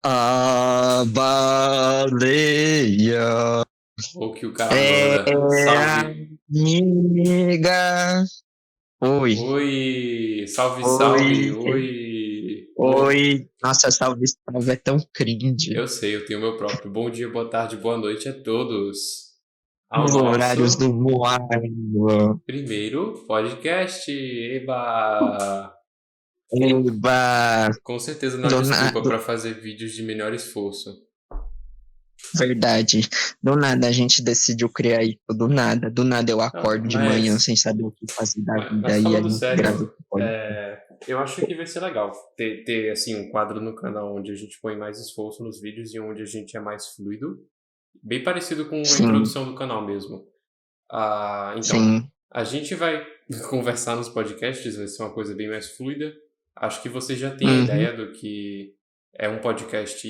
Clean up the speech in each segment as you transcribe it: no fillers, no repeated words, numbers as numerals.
A baleia Ou que o cara é manda. Salve. amiga. Oi, Oi, salve, salve. oi, Oi. oi. Nossa, salve, salve é tão cringe. Eu sei, eu tenho o meu próprio. Bom dia, boa tarde, boa noite a todos. Ao Os horários nosso do Moana. primeiro podcast. Eba! Eba, Com certeza não há desculpa para fazer vídeos de melhor esforço. verdade. Do nada a gente decidiu criar isso, do nada. Do nada eu Não, acordo de manhã mas sem saber o que fazer da Mas vida e a falando gente grava sério, esse podcast. eu acho que vai ser legal ter assim um quadro no canal onde a gente põe mais esforço nos vídeos e onde a gente é mais fluido, bem parecido com a Sim, introdução do canal mesmo. Então, sim. a gente vai conversar nos podcasts, vai ser uma coisa bem mais fluida. Acho que você já tem a Uhum. ideia do que é um podcast,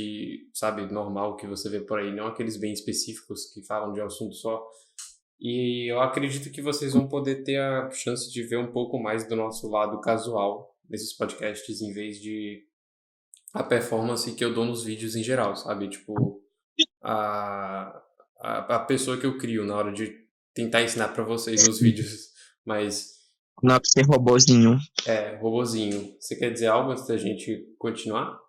sabe, normal que você vê por aí, não aqueles bem específicos que falam de um assunto só. E eu acredito que vocês vão poder ter a chance de ver um pouco mais do nosso lado casual nesses podcasts, em vez de a performance que eu dou nos vídeos em geral, sabe? Tipo, a, a pessoa que eu crio na hora de tentar ensinar pra vocês nos vídeos. Mas, Nossa, robozinho. robozinho, você quer dizer algo antes da gente continuar?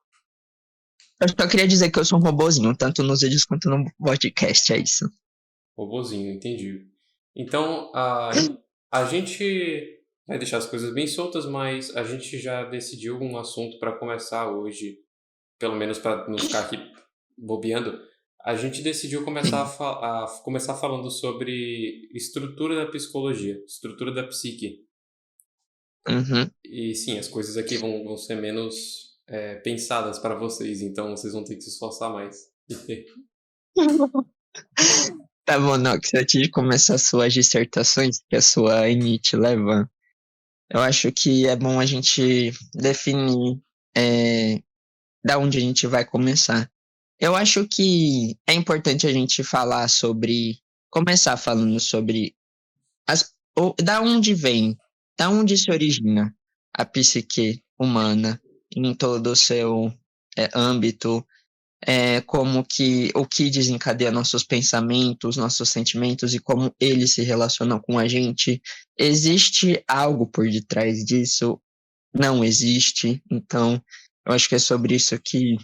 Eu só queria dizer que eu sou um robozinho, tanto nos vídeos quanto no podcast, é isso. Robozinho, entendi. Então, a gente vai deixar as coisas bem soltas, mas a gente já decidiu um assunto para começar hoje, pelo menos para não ficar aqui bobeando. A gente decidiu começar Sim. começar falando sobre estrutura da psicologia, estrutura da psique. Uhum. E sim, as coisas aqui vão ser menos pensadas para vocês, então vocês vão ter que se esforçar mais. Tá bom, Nox, antes de começar suas dissertações, que a sua ENIT leva, eu acho que é bom a gente definir é, da onde a gente vai começar. Eu acho que é importante a gente falar sobre, começar falando sobre da onde vem, da onde se origina a psique humana em todo o seu âmbito, como que o que desencadeia nossos pensamentos, nossos sentimentos e como eles se relacionam com a gente. Existe algo por detrás disso? Não existe. Então, eu acho que é sobre isso que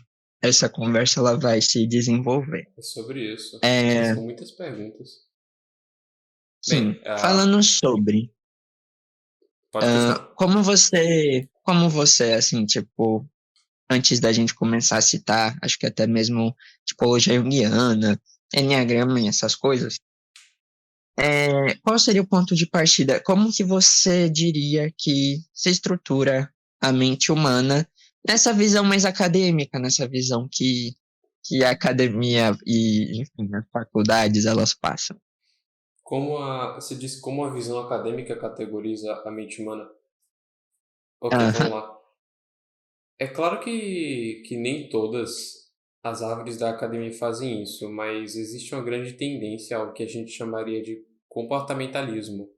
essa conversa ela vai se desenvolver. É sobre isso. É, São muitas perguntas. sim, Bem, falando sobre pode continuar. como você, assim, tipo, antes da gente começar a citar, acho que até mesmo tipologia junguiana, enneagrama e essas coisas, qual seria o ponto de partida? Como que você diria que se estrutura a mente humana nessa visão mais acadêmica, nessa visão que a academia e, enfim, as faculdades elas passam? Se diz como a visão acadêmica categoriza a mente humana? Ok, vamos Aham, lá. É claro que nem todas as árvores da academia fazem isso, mas existe uma grande tendência ao que a gente chamaria de comportamentalismo,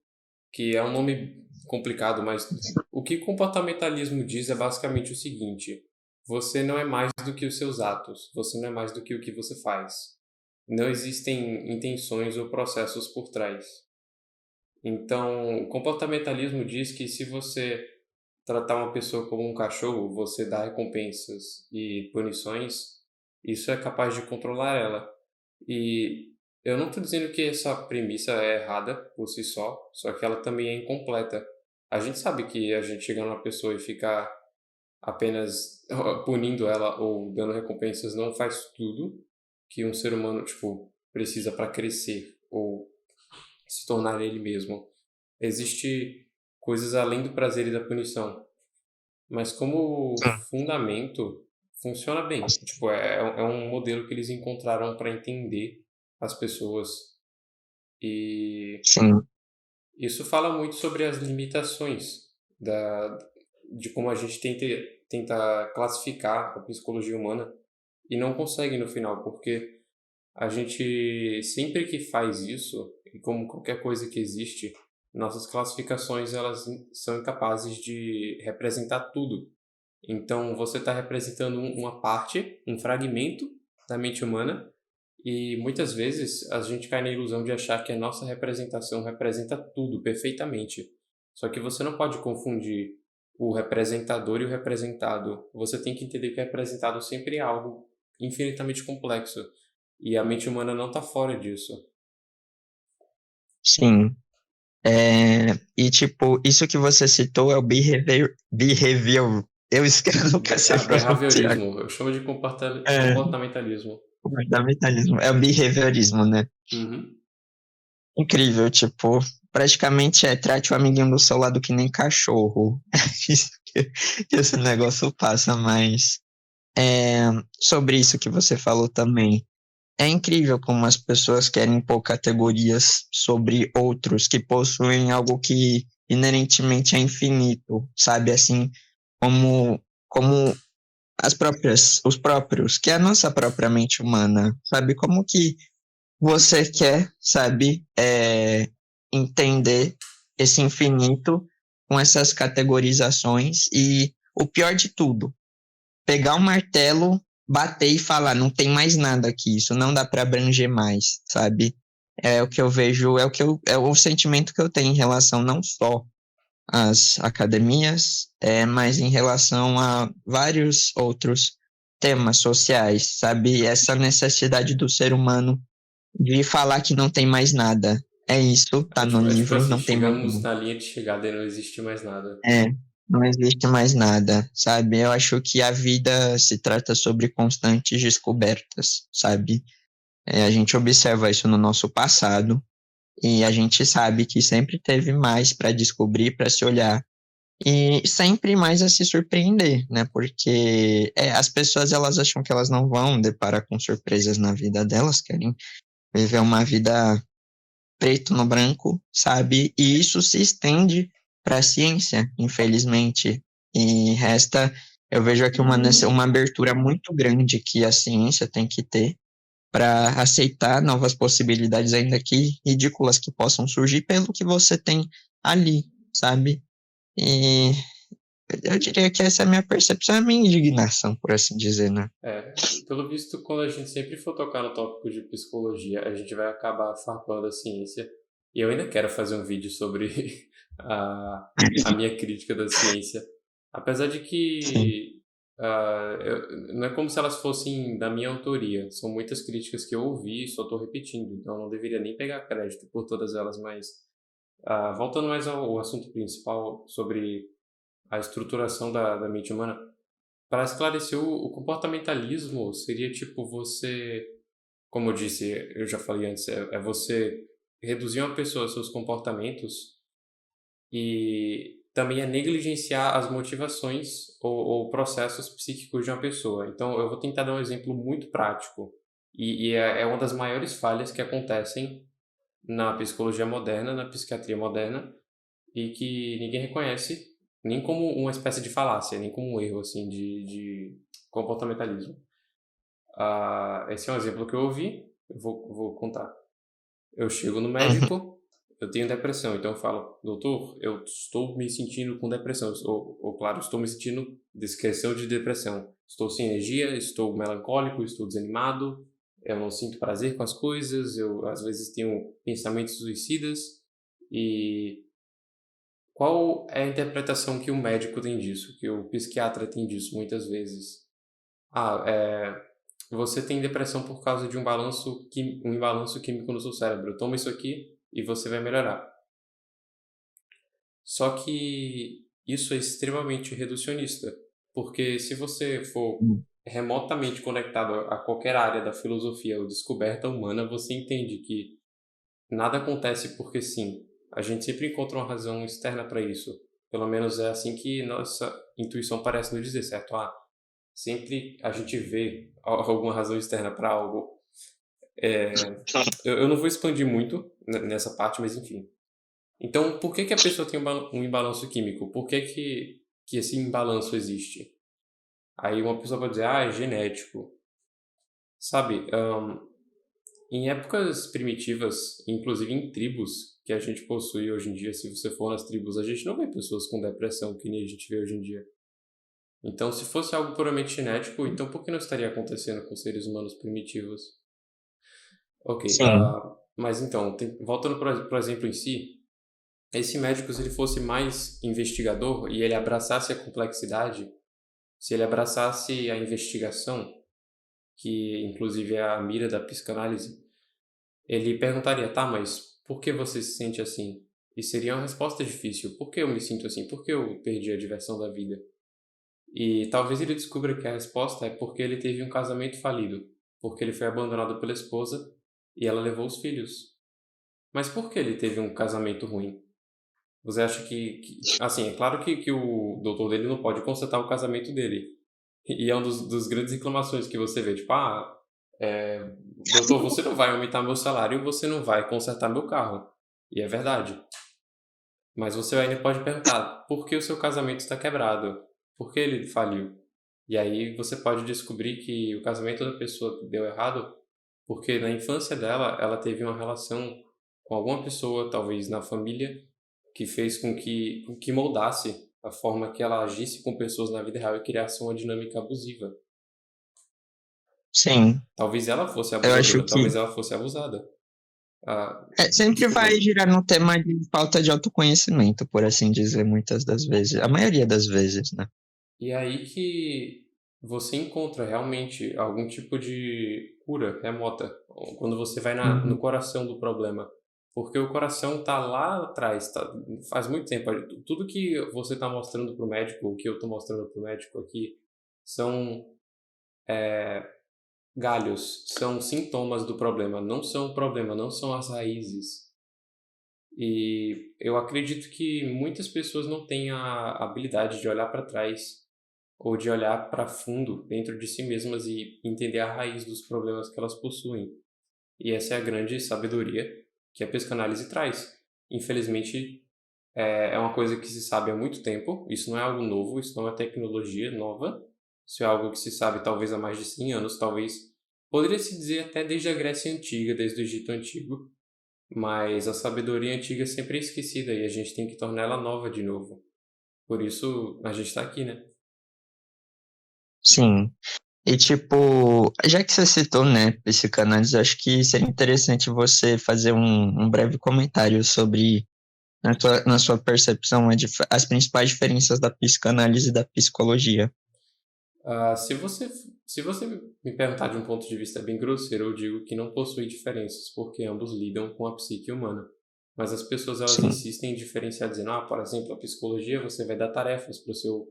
que é um nome complicado, mas o que comportamentalismo diz é basicamente o seguinte: você não é mais do que os seus atos, você não é mais do que o que você faz. Não existem intenções ou processos por trás. Então, o comportamentalismo diz que se você tratar uma pessoa como um cachorro, você dá recompensas e punições, isso é capaz de controlar ela. E eu não estou dizendo que essa premissa é errada por si só que ela também é incompleta. A gente sabe que a gente chegar numa pessoa e ficar apenas punindo ela ou dando recompensas não faz tudo que um ser humano, tipo, precisa para crescer ou se tornar ele mesmo. Existe coisas além do prazer e da punição, mas como sim, fundamento funciona bem. Tipo, é um modelo que eles encontraram para entender as pessoas e sim. isso fala muito sobre as limitações de como a gente tenta classificar a psicologia humana e não consegue no final, porque a gente sempre que faz isso, e como qualquer coisa que existe, nossas classificações elas são incapazes de representar tudo. Então, você está representando uma parte, um fragmento da mente humana, e muitas vezes a gente cai na ilusão de achar que a nossa representação representa tudo perfeitamente. Só que você não pode confundir o representador e o representado. Você tem que entender que o representado sempre é algo infinitamente complexo. E a mente humana não está fora disso. Sim. E tipo, isso que você citou é o behavior. Eu esqueci, nunca sei pronunciar. Behaviorismo, eu chamo de É, comportamentalismo. comportamentalismo. É o behaviorismo, né? Uhum. Incrível, tipo, praticamente trate o amiguinho do seu lado que nem cachorro. Isso que esse negócio passa, mas é, sobre isso que você falou também. É incrível como as pessoas querem pôr categorias sobre outros que possuem algo que inerentemente é infinito, sabe? Assim, como os próprios, que é a nossa própria mente humana, sabe? Como que você quer, sabe, entender esse infinito com essas categorizações e o pior de tudo, pegar um martelo, bater e falar, não tem mais nada aqui, isso não dá para abranger mais, sabe? É o que eu vejo, é o sentimento que eu tenho em relação não só às academias, mas em relação a vários outros temas sociais, sabe? Essa necessidade do ser humano de falar que não tem mais nada. É isso, tá no É tipo livro, assim, não tem mais chegamos nada. na linha de chegada e não existe mais nada. É, não existe mais nada, sabe? Eu acho que a vida se trata sobre constantes descobertas, sabe? A gente observa isso no nosso passado e a gente sabe que sempre teve mais para descobrir, para se olhar e sempre mais a se surpreender, né? Porque as pessoas elas acham que elas não vão deparar com surpresas na vida delas, querem viver uma vida preto no branco, sabe? E isso se estende para a ciência, infelizmente. E resta, eu vejo aqui uma abertura muito grande que a ciência tem que ter para aceitar novas possibilidades, ainda que ridículas que possam surgir, pelo que você tem ali, sabe? E eu diria que essa é a minha percepção, é a minha indignação, por assim dizer, né? Pelo visto, quando a gente sempre for tocar no tópico de psicologia, a gente vai acabar farpando a ciência. E eu ainda quero fazer um vídeo sobre a minha crítica da ciência. Apesar de Sim. que não é como se elas fossem da minha autoria. São muitas críticas que eu ouvi e só estou repetindo. Então eu não deveria nem pegar crédito por todas elas. Mas voltando mais ao assunto principal sobre a estruturação da mente humana, para esclarecer o comportamentalismo, seria tipo você, como eu disse, eu já falei antes, é você reduzir uma pessoa aos seus comportamentos e também é negligenciar as motivações ou processos psíquicos de uma pessoa. Então, eu vou tentar dar um exemplo muito prático e é uma das maiores falhas que acontecem na psicologia moderna, na psiquiatria moderna, e que ninguém reconhece nem como uma espécie de falácia, nem como um erro assim de comportamentalismo. Esse é um exemplo que eu ouvi, eu vou contar. Eu chego no Uhum. médico, eu tenho depressão, então eu falo, doutor, eu estou me sentindo com depressão, ou claro, estou me sentindo descrição de depressão. Estou sem energia, estou melancólico, estou desanimado, eu não sinto prazer com as coisas, eu às vezes tenho pensamentos suicidas. E qual é a interpretação que o médico tem disso, que o psiquiatra tem disso muitas vezes? Ah, você tem depressão por causa de um imbalanço químico no seu cérebro. Toma isso aqui e você vai melhorar. Só que isso é extremamente reducionista, porque se você for remotamente conectado a qualquer área da filosofia ou descoberta humana, você entende que nada acontece porque sim. A gente sempre encontra uma razão externa para isso. Pelo menos é assim que nossa intuição parece nos dizer, certo? Sempre a gente vê alguma razão externa para algo. Eu não vou expandir muito nessa parte, mas enfim. Então, por que que a pessoa tem um imbalanço químico? Por que que esse imbalanço existe? Aí uma pessoa pode dizer, é genético. Sabe, em épocas primitivas, inclusive em tribos que a gente possui hoje em dia, se você for nas tribos, a gente não vê pessoas com depressão que nem a gente vê hoje em dia. Então, se fosse algo puramente genético, então por que não estaria acontecendo com seres humanos primitivos? Ok, Sim, mas então, voltando para o exemplo em si, esse médico, se ele fosse mais investigador e ele abraçasse a complexidade, se ele abraçasse a investigação, que inclusive é a mira da psicanálise, ele perguntaria, tá, mas por que você se sente assim? E seria uma resposta difícil. Por que eu me sinto assim? Por que eu perdi a diversão da vida? E talvez ele descubra que a resposta é porque ele teve um casamento falido, porque ele foi abandonado pela esposa e ela levou os filhos. Mas por que ele teve um casamento ruim? Você acha assim, é claro que o doutor dele não pode consertar o casamento dele. E é um dos grandes reclamações que você vê, tipo, doutor, você não vai aumentar meu salário, você não vai consertar meu carro. E é verdade. Mas você ainda pode perguntar, por que o seu casamento está quebrado? Por que ele faliu? E aí você pode descobrir que o casamento da pessoa deu errado porque na infância dela, ela teve uma relação com alguma pessoa, talvez na família, que fez com que moldasse a forma que ela agisse com pessoas na vida real e criasse uma dinâmica abusiva. sim. Talvez ela fosse Eu acho abusadora, que talvez ela fosse abusada. sempre vai Desculpa. girar no tema de falta de autoconhecimento, por assim dizer, muitas das vezes. A maioria das vezes, né? E é aí que você encontra realmente algum tipo de cura remota, quando você vai no Uhum. coração do problema. Porque o coração está lá atrás, faz muito tempo. Tudo que você está mostrando para o médico, o que eu estou mostrando para o médico aqui, são galhos, são sintomas do problema, não são o problema, não são as raízes. E eu acredito que muitas pessoas não têm a habilidade de olhar para trás ou de olhar para fundo dentro de si mesmas e entender a raiz dos problemas que elas possuem. E essa é a grande sabedoria que a psicanálise traz. Infelizmente, é uma coisa que se sabe há muito tempo, isso não é algo novo, isso não é tecnologia nova, isso é algo que se sabe talvez há mais de 100 anos, talvez poderia se dizer até desde a Grécia Antiga, desde o Egito Antigo, mas a sabedoria antiga sempre é esquecida e a gente tem que torná-la nova de novo. Por isso a gente está aqui, né? Sim. E tipo, já que você citou, né, psicanálise, acho que seria interessante você fazer um breve comentário sobre, na sua percepção, as principais diferenças da psicanálise e da psicologia. Se você me perguntar de um ponto de vista bem grosseiro, eu digo que não possui diferenças, porque ambos lidam com a psique humana. Mas as pessoas elas Sim, insistem em diferenciar, dizendo, por exemplo, a psicologia você vai dar tarefas para o seu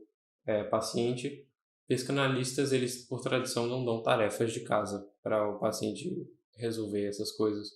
paciente. Psicanalistas, eles por tradição não dão tarefas de casa para o paciente resolver essas coisas.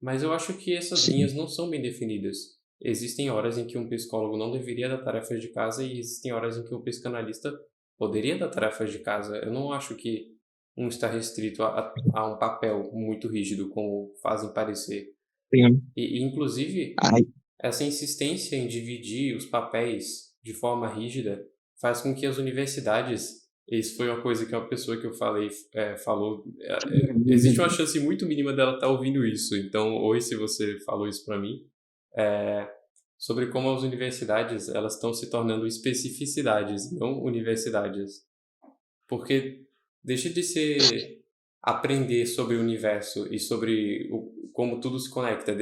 Mas eu acho que essas linhas sim, não são bem definidas. Existem horas em que um psicólogo não deveria dar tarefas de casa e existem horas em que um psicanalista poderia dar tarefas de casa. Eu não acho que um está restrito a um papel muito rígido, como fazem parecer. sim. Inclusive, Ai, essa insistência em dividir os papéis de forma rígida faz com que as universidades, isso foi uma coisa que uma pessoa que eu falei falou, existe uma chance muito mínima dela estar ouvindo isso. Então, oi, se você falou isso para mim, é, sobre como as universidades elas estão se tornando especificidades, não universidades. Porque deixa de ser aprender sobre o universo e sobre como tudo se conecta,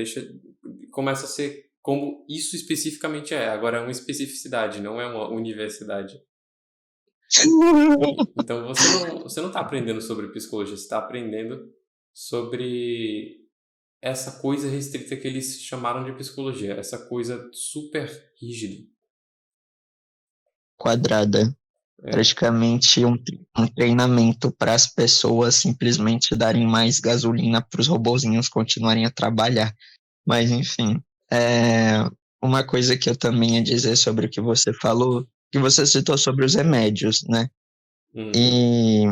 começa a ser como isso especificamente é. Agora é uma especificidade, não é uma universidade. Então você não está aprendendo sobre psicologia, você está aprendendo sobre essa coisa restrita que eles chamaram de psicologia, essa coisa super rígida. quadrada. É. Praticamente um treinamento para as pessoas simplesmente darem mais gasolina para os robozinhos continuarem a trabalhar. Mas, enfim, é, uma coisa que eu também ia dizer sobre o que você falou, que você citou sobre os remédios, né? Uhum. E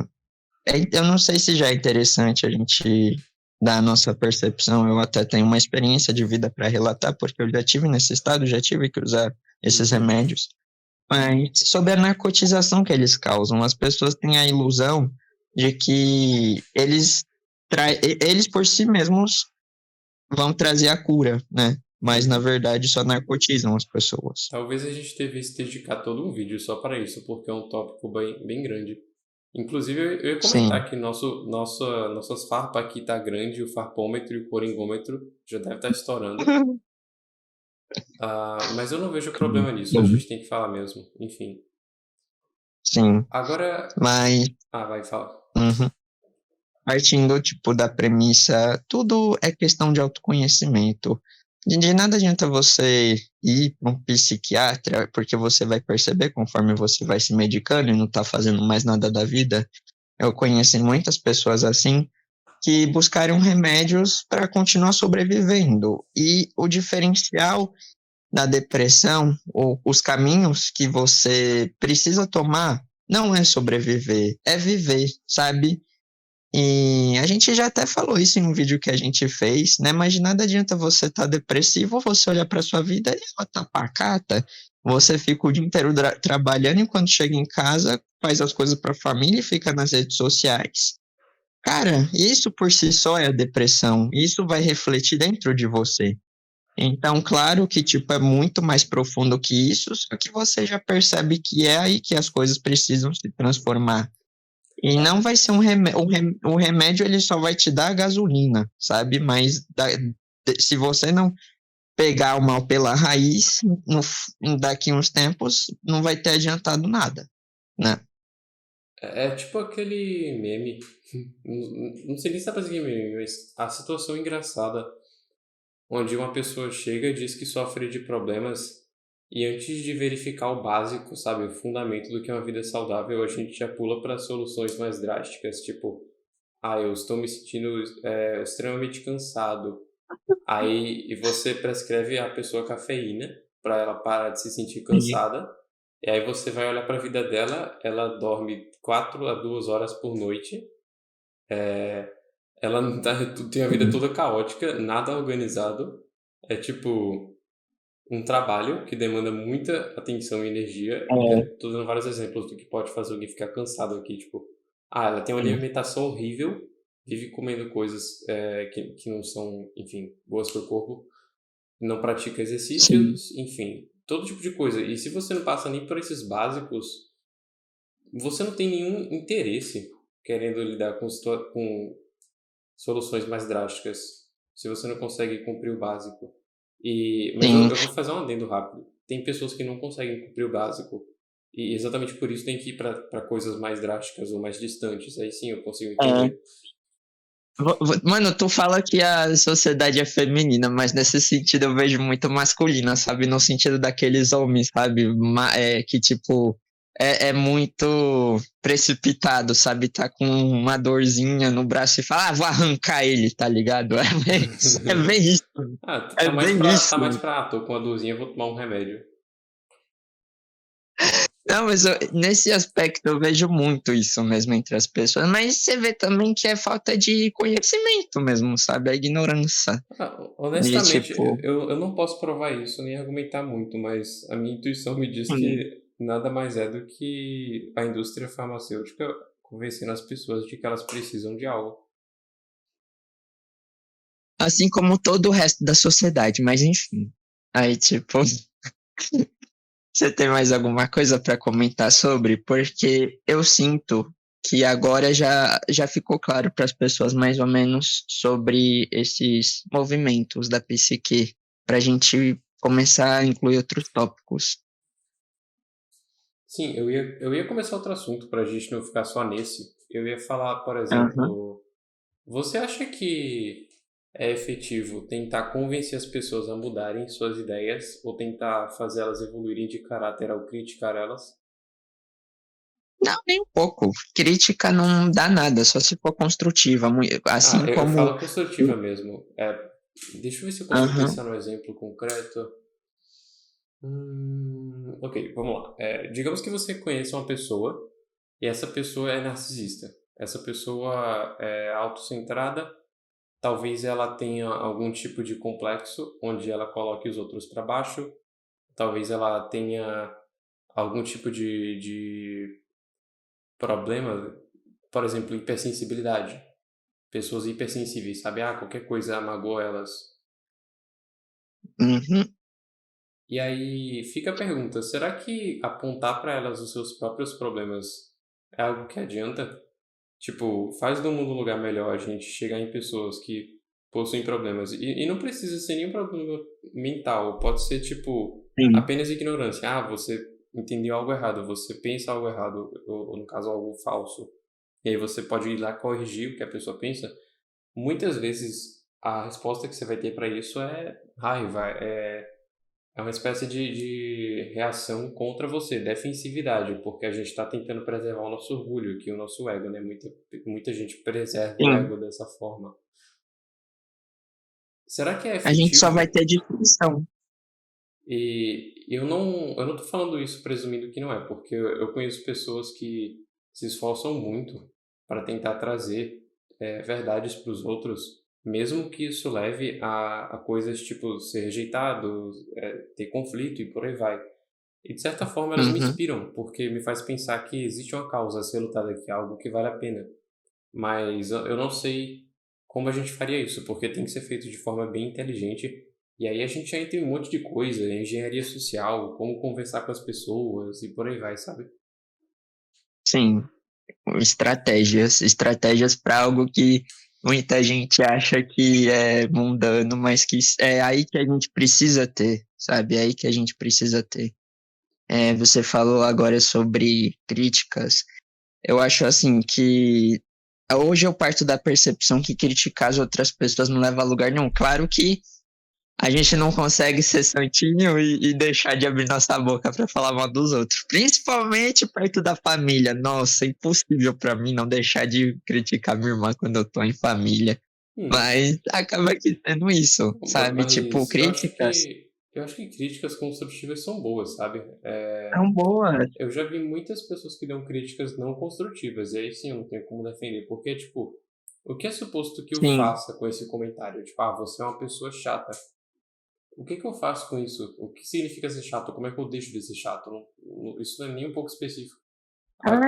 eu não sei se já é interessante a gente dar a nossa percepção. Eu até tenho uma experiência de vida para relatar, porque eu já tive nesse estado, já tive que usar esses Uhum. remédios. Mas sobre a narcotização que eles causam, as pessoas têm a ilusão de que eles por si mesmos vão trazer a cura, né? mas na Uhum. verdade só narcotizam as pessoas. Talvez a gente devesse dedicar todo um vídeo só para isso, porque é um tópico bem grande. Inclusive, eu ia Sim. comentar que nossas farpas aqui tá grande, o farpômetro e o coringômetro já deve estar estourando. Ah, mas eu não vejo problema nisso, a Sim. gente tem que falar mesmo. Enfim. Sim. Agora. Mas, Ah, vai, fala. uhum. Partindo, tipo, da premissa, tudo é questão de autoconhecimento. De nada adianta você ir para um psiquiatra, porque você vai perceber conforme você vai se medicando e não tá fazendo mais nada da vida. Eu conheci muitas pessoas assim que buscaram remédios para continuar sobrevivendo. E o diferencial da depressão, ou os caminhos que você precisa tomar, não é sobreviver, é viver, sabe? E a gente já até falou isso em um vídeo que a gente fez, né? Mas de nada adianta você estar depressivo ou você olhar para sua vida e ela tá pacata. Você fica o dia inteiro trabalhando e quando chega em casa faz as coisas para a família e fica nas redes sociais. Cara, isso por si só é a depressão. Isso vai refletir dentro de você. Então, claro que tipo é muito mais profundo que isso, só que você já percebe que é aí que as coisas precisam se transformar. E não vai ser um remédio, o remédio ele só vai te dar a gasolina, sabe? Mas se você não pegar o mal pela raiz, daqui uns tempos não vai ter adiantado nada, né? É tipo aquele meme. Não sei nem se dá pra dizer meme, mas a situação engraçada onde uma pessoa chega e diz que sofre de problemas e antes de verificar o básico, sabe, o fundamento do que é uma vida saudável, a gente já pula para soluções mais drásticas, tipo, ah, eu estou me sentindo extremamente cansado. Aí e você prescreve à pessoa cafeína para ela parar de se sentir Sim. cansada. E aí você vai olhar para a vida dela, ela dorme 4 a 2 horas por noite. Ela não tá, tem a vida Sim. toda caótica, nada organizado. É tipo um trabalho que demanda muita atenção e energia. É, Tô dando vários exemplos do que pode fazer alguém ficar cansado aqui, tipo, ah, ela tem uma é. alimentação horrível, vive comendo coisas que não são, enfim, boas para o corpo, não pratica Sim. exercícios, enfim, todo tipo de coisa. E se você não passa nem por esses básicos, você não tem nenhum interesse querendo lidar com soluções mais drásticas, se você não consegue cumprir o básico. Mas Sim. eu vou fazer um adendo rápido. Tem pessoas que não conseguem cumprir o básico e exatamente por isso tem que ir para coisas mais drásticas ou mais distantes. Aí sim eu consigo É. entender. Mano, tu fala que a sociedade é feminina, mas nesse sentido eu vejo muito masculina, sabe? No sentido daqueles homens, sabe? Que, tipo, é muito precipitado, sabe? Tá com uma dorzinha no braço e fala, ah, vou arrancar ele, tá ligado? É bem isso. Ah, É bem tá isso. mais pra, tô com uma dorzinha, vou tomar um remédio. Não, mas nesse aspecto eu vejo muito isso mesmo entre as pessoas. Mas você vê também que é falta de conhecimento mesmo, sabe? A ignorância. Ah, De honestamente, tipo. eu não posso provar isso nem argumentar muito, mas a minha intuição me diz Hum. que nada mais é do que a indústria farmacêutica convencendo as pessoas de que elas precisam de algo. Assim como todo o resto da sociedade, mas enfim. Aí, tipo, você tem mais alguma coisa para comentar sobre? Porque eu sinto que agora já ficou claro para as pessoas mais ou menos sobre esses movimentos da psique, para a gente começar a incluir outros tópicos. Sim, eu ia começar outro assunto para a gente não ficar só nesse. Eu ia falar, por Aham. exemplo, você acha que é efetivo tentar convencer as pessoas a mudarem suas ideias ou tentar fazer elas evoluírem de caráter ao criticar elas? Não, nem um pouco. Crítica não dá nada, só se for construtiva. Ah, Assim eu como. falo construtiva mesmo. Deixa eu ver se eu consigo Aham. pensar num exemplo concreto. Ok, vamos lá. Digamos que você conheça uma pessoa e essa pessoa é narcisista. Essa pessoa é autocentrada. Talvez ela tenha algum tipo de complexo onde ela coloque os outros para baixo. Talvez ela tenha algum tipo de problema, por exemplo, hipersensibilidade. Pessoas hipersensíveis, sabe? Ah, qualquer coisa magoa elas. Uhum. E aí fica a pergunta: será que apontar para elas os seus próprios problemas é algo que adianta? Tipo, faz do mundo um lugar melhor a gente chegar em pessoas que possuem problemas. E não precisa ser nenhum problema mental, pode ser tipo Sim. apenas ignorância. Ah, você entendeu algo errado, você pensa algo errado, ou no caso algo falso. E aí você pode ir lá corrigir o que a pessoa pensa. Muitas vezes a resposta que você vai ter para isso é raiva, é uma espécie de reação contra você, defensividade, porque a gente está tentando preservar o nosso orgulho, aqui, o nosso ego, né? Muita gente preserva o Sim. ego dessa forma. Será que é A gente só vai efetivo? ter destruição. E eu não tô falando isso presumindo que não é, porque eu conheço pessoas que se esforçam muito para tentar trazer verdades para os outros, mesmo que isso leve a coisas tipo ser rejeitado, ter conflito e por aí vai. E de certa forma elas me Uhum. inspiram, porque me faz pensar que existe uma causa a ser lutada aqui, algo que vale a pena. Mas eu não sei como a gente faria isso, porque tem que ser feito de forma bem inteligente. E aí a gente já entra em um monte de coisa, engenharia social, como conversar com as pessoas e por aí vai, sabe? Sim. Estratégias para algo que muita gente acha que é mundano, mas que é aí que a gente precisa ter, sabe? É aí que a gente precisa ter. Você falou agora sobre críticas. Eu acho assim que hoje eu parto da percepção que criticar as outras pessoas não leva a lugar nenhum. Claro que a gente não consegue ser santinho e deixar de abrir nossa boca para falar mal dos outros, principalmente perto da família. Nossa, é impossível para mim não deixar de criticar minha irmã quando eu tô em família. Hum, Mas acaba que sendo isso, sabe? Tipo, mas críticas eu acho que críticas construtivas são boas, sabe? são boas. Eu já vi muitas pessoas que dão críticas não construtivas, e aí sim eu não tenho como defender, porque, tipo, o que é suposto que eu Sim. faça com esse comentário? Tipo, ah, você é uma pessoa chata. O que que eu faço com isso? O que significa ser chato? Como é que eu deixo de ser chato? Isso não é nem um pouco específico. Ah,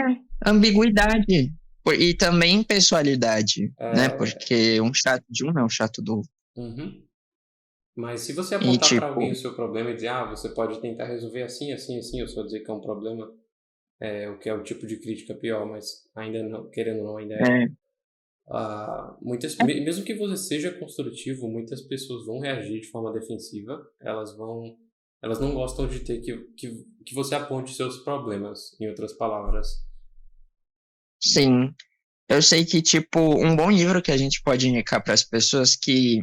Ambiguidade. E também pessoalidade, né? é, Porque um chato de um não é um chato do outro. uhum. Mas se você E apontar para alguém tipo, o seu problema e dizer, ah, você pode tentar resolver assim, assim, assim, eu só dizer que é um problema, o que é o tipo de crítica pior, mas ainda não, querendo ou não, ainda é. é, Mesmo que você seja construtivo, muitas pessoas vão reagir de forma defensiva, elas não gostam de ter que você aponte seus problemas, em outras palavras. sim. Eu sei que, tipo, um bom livro que a gente pode indicar para as pessoas que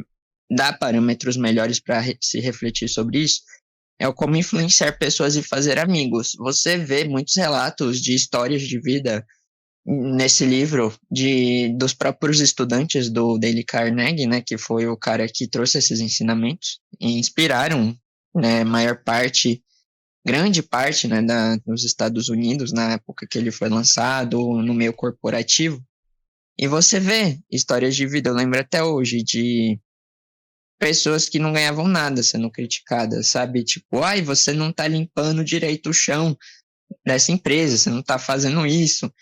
dá parâmetros melhores para se refletir sobre isso é o Como Influenciar Pessoas e Fazer Amigos. Você vê muitos relatos de histórias de vida nesse livro dos próprios estudantes do Dale Carnegie, né, que foi o cara que trouxe esses ensinamentos e inspiraram, né, grande parte, né, dos Estados Unidos na época que ele foi lançado no meio corporativo. E você vê histórias de vida, eu lembro até hoje de pessoas que não ganhavam nada sendo criticadas, sabe? Tipo, ai, você não tá limpando direito o chão dessa empresa, você não tá fazendo isso.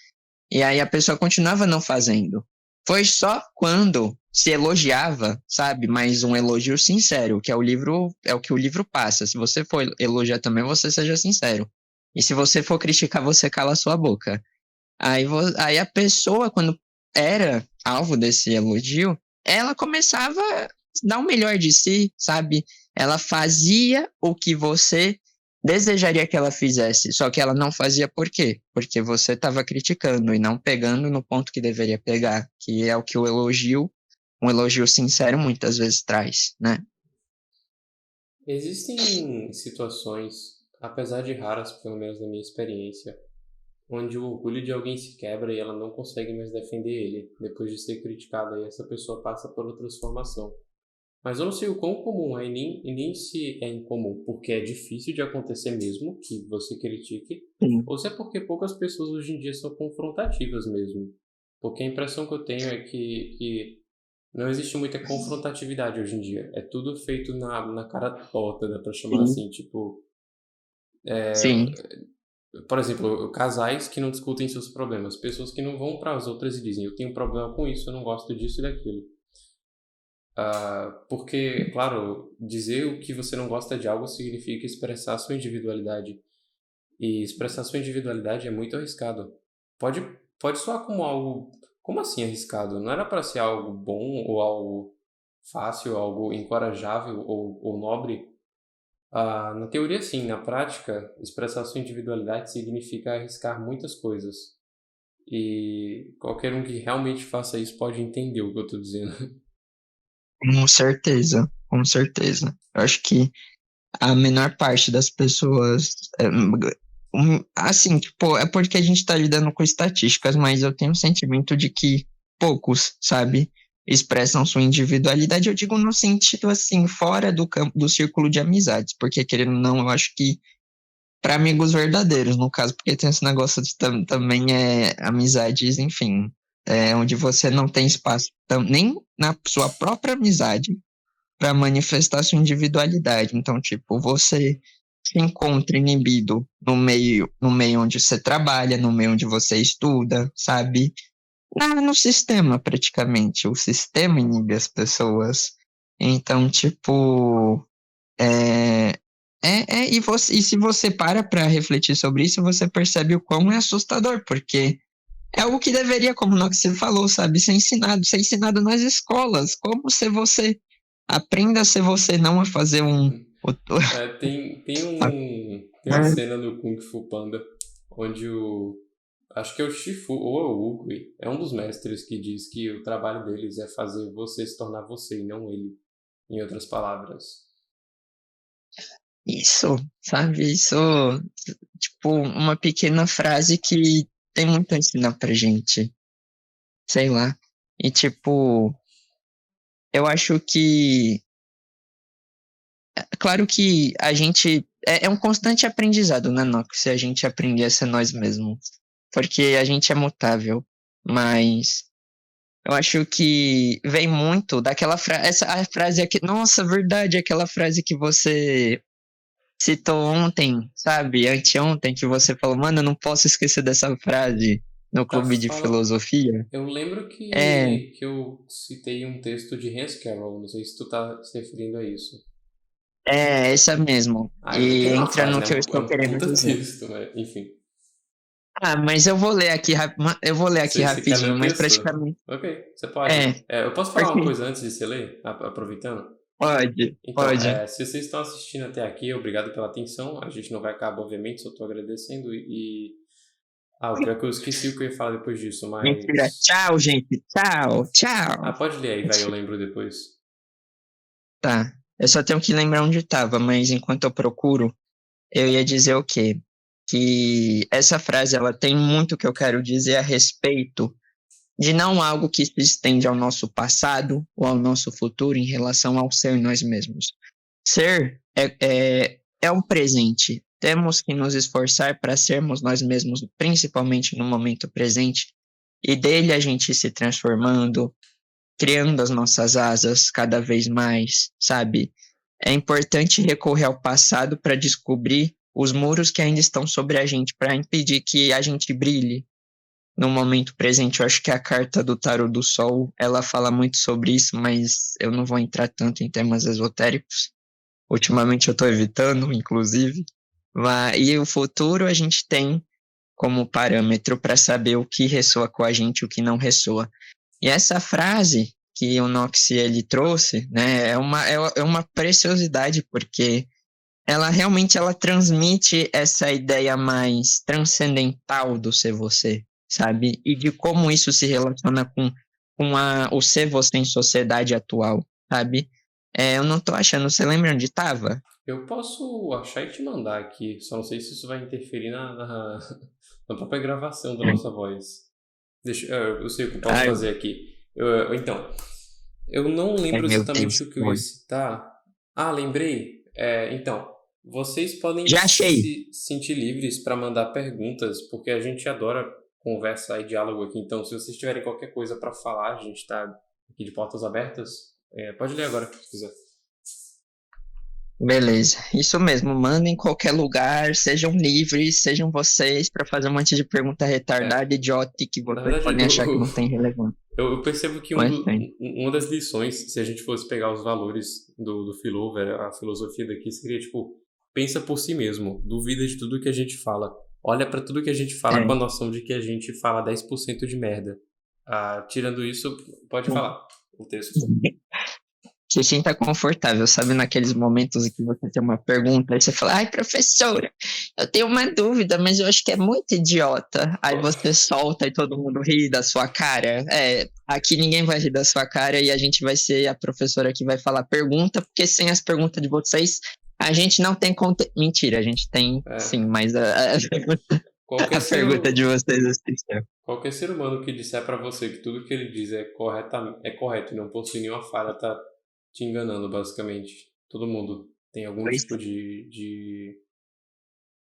E aí a pessoa continuava não fazendo. Foi só quando se elogiava, sabe? Mas um elogio sincero, que é o que o livro passa. Se você for elogiar também, você seja sincero. E se você for criticar, você cala a sua boca. Aí a pessoa, quando era alvo desse elogio, ela começava a dar o melhor de si, sabe? Ela fazia o que você desejaria que ela fizesse, só que ela não fazia por quê? Porque você estava criticando e não pegando no ponto que deveria pegar, que é o que um elogio sincero muitas vezes traz, né? Existem situações, apesar de raras, pelo menos na minha experiência, onde o orgulho de alguém se quebra e ela não consegue mais defender ele, depois de ser criticada, e essa pessoa passa por outra transformação. Mas eu não sei o quão comum é e nem se é incomum, porque é difícil de acontecer mesmo que você critique, Sim, ou se é porque poucas pessoas hoje em dia são confrontativas mesmo. Porque a impressão que eu tenho é que não existe muita confrontatividade hoje em dia. É tudo feito na cara torta, dá pra chamar sim, assim, tipo, sim. por exemplo, casais que não discutem seus problemas, pessoas que não vão para as outras e dizem, eu tenho um problema com isso, eu não gosto disso e daquilo. Porque, claro, dizer o que você não gosta de algo significa expressar sua individualidade. E expressar sua individualidade é muito arriscado. Pode, pode soar como algo. Como assim arriscado? Não era para ser algo bom ou algo fácil, algo encorajável ou nobre? Na teoria, sim. Na prática, expressar sua individualidade significa arriscar muitas coisas. E qualquer um que realmente faça isso pode entender o que eu estou dizendo. Com certeza, com certeza. Eu acho que a menor parte das pessoas. Assim, tipo, é porque a gente tá lidando com estatísticas, mas eu tenho o sentimento de que poucos, sabe, expressam sua individualidade. Eu digo no sentido, assim, fora do campo, do círculo de amizades, porque querendo ou não, eu acho que para amigos verdadeiros, no caso, porque tem esse negócio de também amizades, enfim, onde você não tem espaço nem na sua própria amizade para manifestar sua individualidade. Então, tipo, você se encontra inibido no meio onde você trabalha, no meio onde você estuda, sabe? No sistema, praticamente. O sistema inibe as pessoas. Então, tipo, é, e se você para refletir sobre isso, você percebe o quão é assustador, porque é algo que deveria, como o Nox falou, sabe, ser ensinado nas escolas. Como ser você. Aprenda a ser você, não a fazer um. Tem uma cena no Kung Fu Panda onde o. Acho que é o Shifu ou é o Oogway. É um dos mestres que diz que o trabalho deles é fazer você se tornar você e não ele. Em outras palavras. Isso, sabe? Isso, tipo, uma pequena frase que tem muito a ensinar pra gente. Sei lá. E, tipo, eu acho que. Claro que a gente. É um constante aprendizado, né, Nox? Se a gente aprender a ser nós mesmos. Porque a gente é mutável. Mas. Eu acho que vem muito daquela frase. A frase aqui. Nossa, verdade, aquela frase que você citou ontem, sabe? Anteontem, que você falou, mano, eu não posso esquecer dessa frase no Tá, clube de fala. filosofia. Eu lembro É, que eu citei um texto de Hans Carroll. Não sei se tu tá se referindo a isso. essa mesmo. Ah, é E pequena uma entra frase, no né? que eu É estou um querendo puta dizer. texto, né? Enfim. Mas eu vou ler aqui, eu vou ler aqui Você quer ler rapidinho, o mas texto? praticamente. Ok, você pode. É, Eu posso falar uma porque coisa antes de você ler, aproveitando? pode, Então, pode. se vocês estão assistindo até aqui, obrigado pela atenção. A gente não vai acabar, obviamente, só estou agradecendo. O pior é que eu esqueci o que eu ia falar depois disso, Mentira. mas. Tchau, gente. Tchau, tchau. Pode ler aí, vai, eu lembro depois. Tá. Eu só tenho que lembrar onde estava, mas enquanto eu procuro, eu ia dizer o quê? Que essa frase ela tem muito que eu quero dizer a respeito de não algo que se estende ao nosso passado ou ao nosso futuro em relação ao ser nós mesmos. Ser é um presente. Temos que nos esforçar para sermos nós mesmos, principalmente no momento presente, e dele a gente se transformando, criando as nossas asas cada vez mais, sabe? É importante recorrer ao passado para descobrir os muros que ainda estão sobre a gente, para impedir que a gente brilhe no momento presente. Eu acho que a carta do Tarot do Sol, ela fala muito sobre isso, mas eu não vou entrar tanto em temas esotéricos. Ultimamente eu estou evitando, inclusive. E o futuro a gente tem como parâmetro para saber o que ressoa com a gente e o que não ressoa. E essa frase que o Nox ele trouxe, né, é uma preciosidade, porque ela realmente ela transmite essa ideia mais transcendental do ser você, sabe? E de como isso se relaciona com o ser você em sociedade atual, sabe? Eu não tô achando, você lembra onde tava? Eu posso achar e te mandar aqui, só não sei se isso vai interferir na própria gravação da nossa voz. Eu sei o que eu posso Ai, fazer aqui. Então, eu não ai, lembro meu exatamente Deus, o que eu ia foi. citar. Lembrei. Então, vocês podem Já achei. se sentir livres para mandar perguntas, porque a gente adora conversa e diálogo aqui. Então, se vocês tiverem qualquer coisa para falar, a gente está aqui de portas abertas. Pode ler agora, se quiser. Beleza, isso mesmo. Mandem em qualquer lugar, sejam livres, sejam vocês, para fazer um monte de pergunta É, retardada, idiota e que na vocês verdade, podem achar que não tem relevância. eu percebo que Mas tem. uma das lições, se a gente fosse pegar os valores do Philover, a filosofia daqui, seria tipo, pensa por si mesmo, duvida de tudo que a gente fala. Olha pra tudo que a gente fala com a É. noção de que a gente fala 10% de merda. Ah, tirando isso, pode falar o texto. Se sinta confortável, sabe? Naqueles momentos em que você tem uma pergunta, aí você fala, ai, professora, eu tenho uma dúvida, mas eu acho que é muito idiota. Aí você solta e todo mundo ri da sua cara. É, aqui ninguém vai rir da sua cara e a gente vai ser a professora que vai falar pergunta, porque sem as perguntas de vocês, a gente não tem conteúdo. Mentira, a gente tem É, sim, mas qualquer a ser, pergunta de vocês assistem. qualquer ser humano que disser pra você que tudo que ele diz é correto e não possui nenhuma falha, tá te enganando, basicamente. Todo mundo tem algum Pois tipo de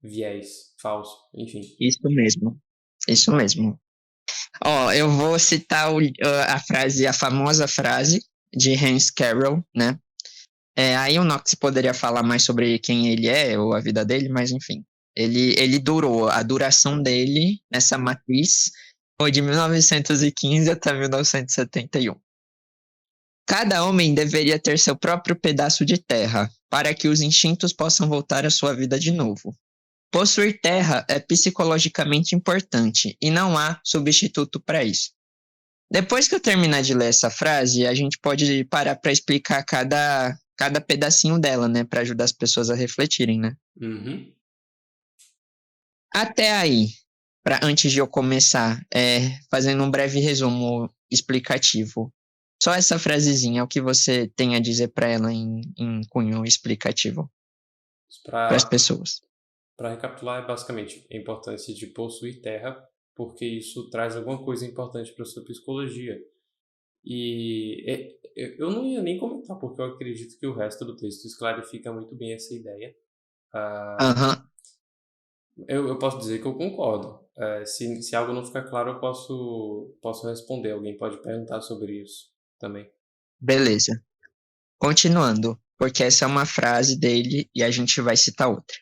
viés falso, enfim. isso mesmo. Isso mesmo. Ó, eu vou citar a frase, a famosa frase de Hans Carroll, né? Aí o Knox poderia falar mais sobre quem ele é ou a vida dele, mas enfim. Ele durou, a duração dele nessa matriz foi de 1915 até 1971. Cada homem deveria ter seu próprio pedaço de terra, para que os instintos possam voltar à sua vida de novo. Possuir terra é psicologicamente importante e não há substituto para isso. Depois que eu terminar de ler essa frase, a gente pode parar para explicar cada pedacinho dela, né, para ajudar as pessoas a refletirem, né? Uhum. Até aí, antes de eu começar, fazendo um breve resumo explicativo. Só essa frasezinha, o que você tem a dizer para ela em cunho explicativo para as Para pessoas? recapitular, é basicamente a importância de possuir terra, porque isso traz alguma coisa importante para sua psicologia. Eu não ia nem comentar, porque eu acredito que o resto do texto esclarefica muito bem essa ideia. Ah, Aham, eu posso dizer que eu concordo. Se algo não ficar claro, eu posso responder. Alguém pode perguntar sobre isso também. beleza. Continuando, porque essa é uma frase dele e a gente vai citar outra.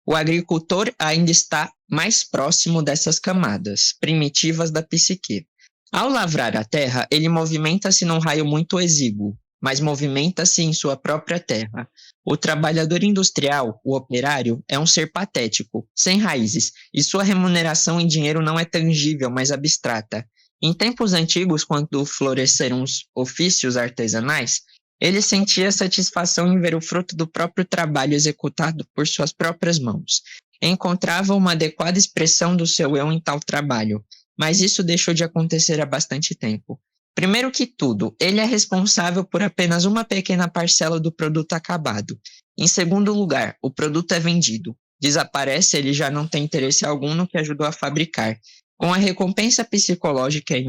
O agricultor ainda está mais próximo dessas camadas primitivas da psique. Ao lavrar a terra, ele movimenta-se num raio muito exíguo, mas movimenta-se em sua própria terra. O trabalhador industrial, o operário, é um ser patético, sem raízes, e sua remuneração em dinheiro não é tangível, mas abstrata. Em tempos antigos, quando floresceram os ofícios artesanais, ele sentia satisfação em ver o fruto do próprio trabalho executado por suas próprias mãos. Encontrava uma adequada expressão do seu eu em tal trabalho, mas isso deixou de acontecer há bastante tempo. Primeiro que tudo, ele é responsável por apenas uma pequena parcela do produto acabado. Em segundo lugar, o produto é vendido. Desaparece, ele já não tem interesse algum no que ajudou a fabricar. Como a recompensa psicológica é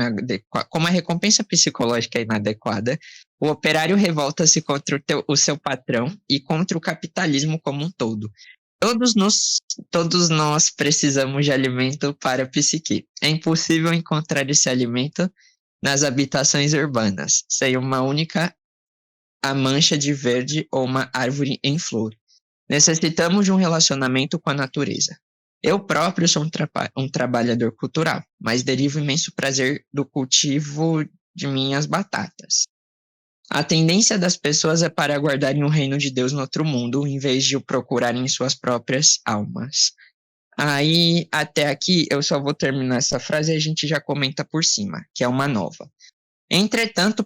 inadequada, o operário revolta-se contra o seu patrão e contra o capitalismo como um todo. Todos nós, todos nós precisamos de alimento para a psique. É impossível encontrar esse alimento nas habitações urbanas, sem uma única mancha de verde ou uma árvore em flor. Necessitamos de um relacionamento com a natureza. Eu próprio sou um trabalhador cultural, mas derivo imenso prazer do cultivo de minhas batatas. A tendência das pessoas é para aguardarem o reino de Deus no outro mundo, em vez de o procurarem em suas próprias almas. Aí, até aqui, eu só vou terminar essa frase e a gente já comenta por cima, que é uma nova. Entretanto,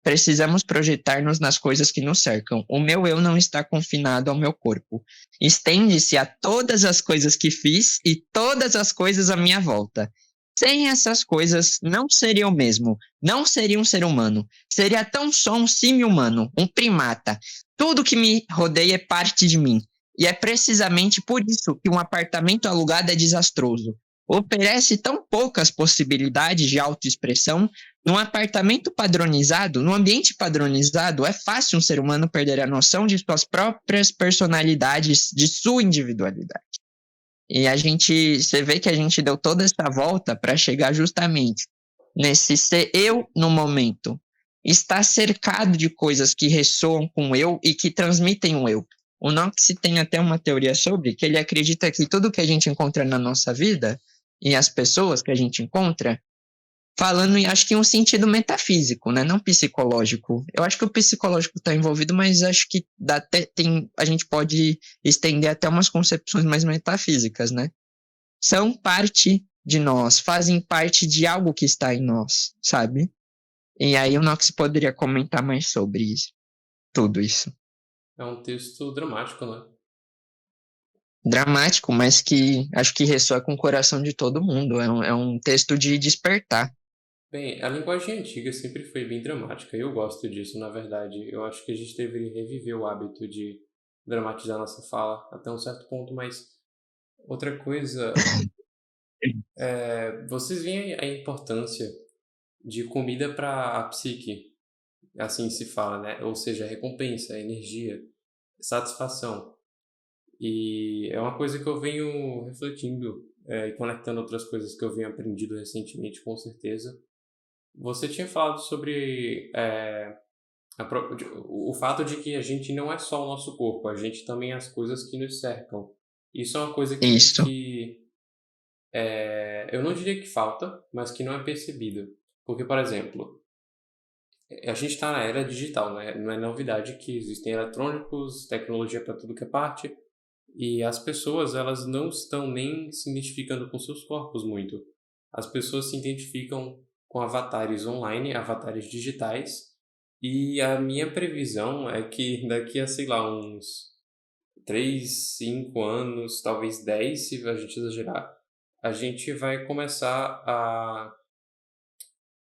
precisamos projetar-nos nas coisas que nos cercam. O meu eu não está confinado ao meu corpo. Estende-se a todas as coisas que fiz e todas as coisas à minha volta. Sem essas coisas, não seria o mesmo. Não seria um ser humano. Seria tão só um símio humano, um primata. Tudo que me rodeia é parte de mim. E é precisamente por isso que um apartamento alugado é desastroso. Oferece tão poucas possibilidades de autoexpressão. Num apartamento padronizado, num ambiente padronizado, é fácil um ser humano perder a noção de suas próprias personalidades, de sua individualidade. E você vê que a gente deu toda essa volta para chegar justamente nesse ser eu no momento. Está cercado de coisas que ressoam com eu e que transmitem o eu. O Knox tem até uma teoria sobre que ele acredita que tudo que a gente encontra na nossa vida e as pessoas que a gente encontra, falando, acho que em um sentido metafísico, né? Não psicológico. Eu acho que o psicológico está envolvido, mas acho que a gente pode estender até umas concepções mais metafísicas, né? São parte de nós, fazem parte de algo que está em nós, sabe? E aí o Knox poderia comentar mais sobre isso, tudo isso. É um texto dramático, né? Dramático, mas que acho que ressoa com o coração de todo mundo. É um texto de despertar. Bem, a linguagem antiga sempre foi bem dramática e eu gosto disso, na verdade. Eu acho que a gente deveria reviver o hábito de dramatizar nossa fala até um certo ponto, mas outra coisa, vocês veem a importância de comida para a psique, assim se fala, né? Ou seja, recompensa, energia, satisfação. E é uma coisa que eu venho refletindo e conectando outras coisas que eu venho aprendido recentemente, com certeza. Você tinha falado sobre o fato de que a gente não é só o nosso corpo, a gente também é as coisas que nos cercam. Isso é uma coisa Isso, eu não diria que falta, mas que não é percebida. Porque, por exemplo, a gente está na era digital, né? Não é novidade que existem eletrônicos, tecnologia para tudo que é parte, e as pessoas elas não estão nem se identificando com seus corpos muito. As pessoas se identificam com avatares online, avatares digitais, e a minha previsão é que daqui a, sei lá, uns 3 5 anos, talvez 10 se a gente exagerar, a gente vai começar a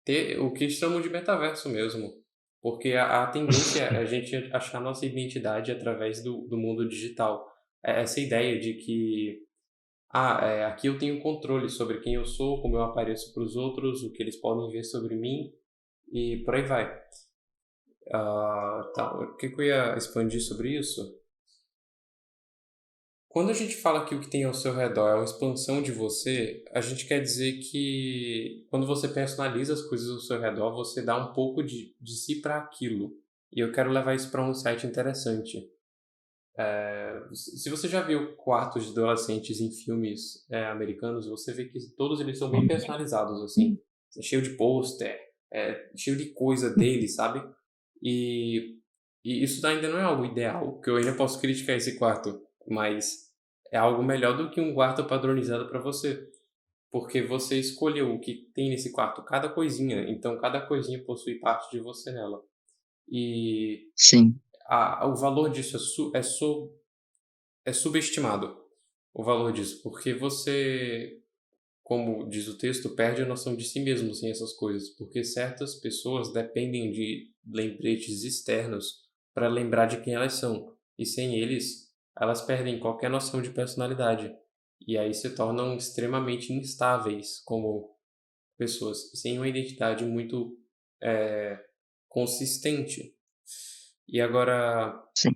ter o que chamam de metaverso mesmo. Porque a tendência é a gente achar nossa identidade através do mundo digital. Essa ideia de que aqui eu tenho controle sobre quem eu sou, como eu apareço para os outros, o que eles podem ver sobre mim e por aí vai. Tá, o que eu ia expandir sobre isso? Quando a gente fala que o que tem ao seu redor é uma expansão de você, a gente quer dizer que quando você personaliza as coisas ao seu redor, você dá um pouco de si para aquilo. E eu quero levar isso para um site interessante. Se você já viu quartos de adolescentes em filmes americanos, você vê que todos eles são bem personalizados, assim. Cheio de pôster, cheio de coisa deles, sabe? E, e isso ainda não é algo ideal, que eu ainda posso criticar esse quarto, mas é algo melhor do que um quarto padronizado para você. Porque você escolheu o que tem nesse quarto, cada coisinha, então cada coisinha possui parte de você nela. E sim, o valor disso é subestimado, o valor disso, porque você, como diz o texto, perde a noção de si mesmo sem essas coisas, porque certas pessoas dependem de lembretes externos para lembrar de quem elas são, e sem eles, elas perdem qualquer noção de personalidade, e aí se tornam extremamente instáveis como pessoas, sem uma identidade muito consistente. E agora, sim.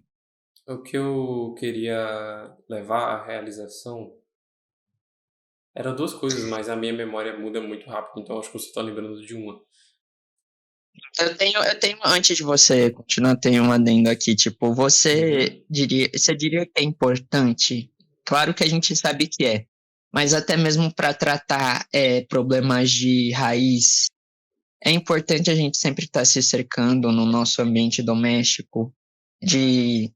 o que eu queria levar à realização eram duas coisas, mas a minha memória muda muito rápido, então acho que você está lembrando de uma. Antes de você continuar, tenho um adendo aqui, tipo, Uhum. você diria que é importante? Claro que a gente sabe que é, mas até mesmo para tratar problemas de raiz, é importante a gente sempre estar se cercando no nosso ambiente doméstico de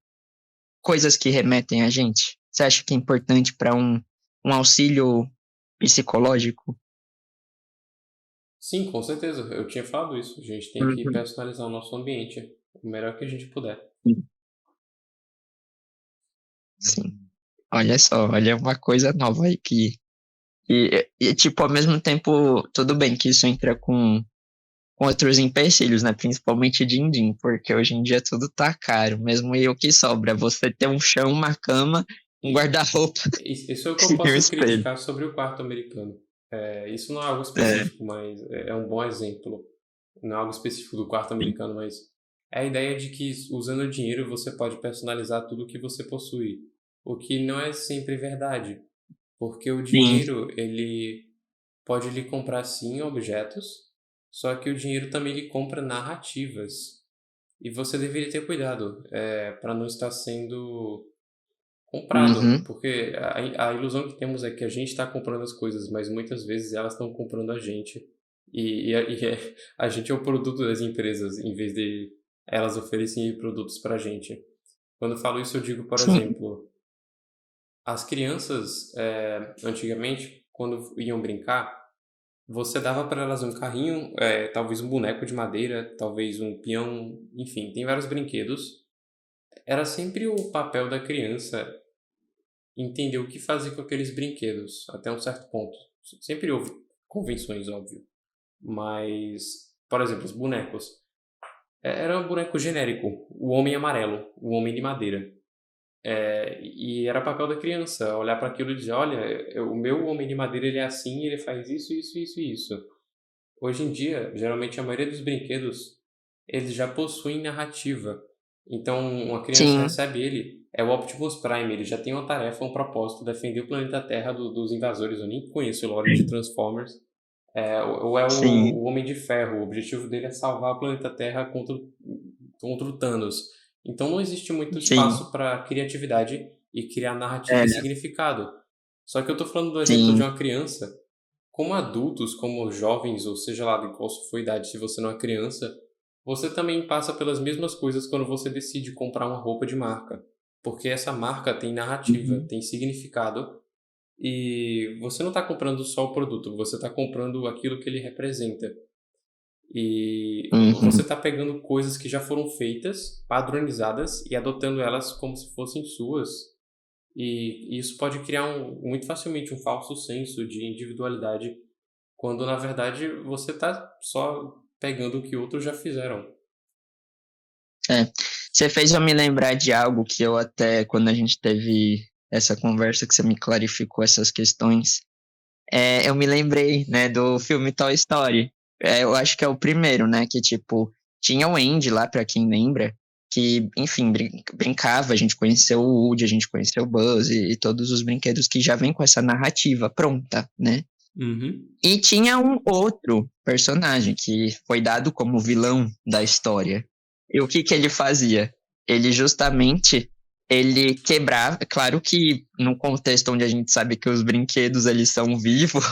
coisas que remetem a gente. Você acha que é importante para um auxílio psicológico? Sim, com certeza. Eu tinha falado isso. A gente tem que Uhum. personalizar o nosso ambiente o melhor que a gente puder. Sim. Sim. Olha só, olha uma coisa nova aí tipo, ao mesmo tempo, tudo bem que isso entra com outros empecilhos, né? Principalmente din-din, porque hoje em dia tudo tá caro. Mesmo e o que sobra, você ter um chão, uma cama, um E guarda-roupa isso é o que eu e um posso espelho. criticar sobre o quarto americano. Isso não é algo É, específico, mas é um bom exemplo. Não é algo específico do quarto sim, americano, mas é a ideia de que usando o dinheiro você pode personalizar tudo que você possui. O que não é sempre verdade, porque o sim, dinheiro ele pode lhe comprar sim objetos, só que o dinheiro também lhe compra narrativas. E você deveria ter cuidado para não estar sendo comprado, Uhum. porque a ilusão que temos é que a gente está comprando as coisas, mas muitas vezes elas estão comprando a gente. A gente é o produto das empresas, em vez de elas oferecerem produtos para a gente. Quando eu falo isso, eu digo, por Sim, exemplo, as crianças, antigamente, quando iam brincar, você dava para elas um carrinho, talvez um boneco de madeira, talvez um peão, enfim, tem vários brinquedos. Era sempre o papel da criança entender o que fazer com aqueles brinquedos, até um certo ponto. Sempre houve convenções, óbvio. Mas, por exemplo, os bonecos. Era um boneco genérico, o homem amarelo, o homem de madeira. E era papel da criança olhar para aquilo e dizer: olha, o meu homem de madeira ele é assim, ele faz isso, isso, isso e isso. Hoje em dia, geralmente a maioria dos brinquedos eles já possuem narrativa. Então, uma criança sim, recebe ele, é o Optimus Prime, ele já tem uma tarefa, um propósito, defender o planeta Terra dos invasores. Eu nem conheço o lore de Transformers. Ou é sim, o Homem de Ferro, o objetivo dele é salvar o planeta Terra contra o Thanos. Então não existe muito sim, espaço para criatividade e criar narrativa é, e significado. Só que eu estou falando do exemplo de sim, uma criança. Como adultos, como jovens, ou seja lá de qual for a idade, se você não é criança, você também passa pelas mesmas coisas quando você decide comprar uma roupa de marca. Porque essa marca tem narrativa, uhum, tem significado e você não está comprando só o produto, você está comprando aquilo que ele representa. E você uhum, está pegando coisas que já foram feitas, padronizadas, e adotando elas como se fossem suas. E isso pode criar muito facilmente um falso senso de individualidade, quando na verdade você está só pegando o que outros já fizeram. é. Você fez eu me lembrar de algo que eu até, quando a gente teve essa conversa, que você me clarificou essas questões, eu me lembrei, né, do filme Toy Story. Eu acho que é o primeiro, né, que, tipo, tinha o Andy lá, pra quem lembra, que, enfim, brincava, a gente conheceu o Woody, a gente conheceu o Buzz e todos os brinquedos que já vêm com essa narrativa pronta, né? Uhum. E tinha um outro personagem que foi dado como vilão da história. E o que que ele fazia? Ele justamente ele quebrava, claro que no contexto onde a gente sabe que os brinquedos eles são vivos,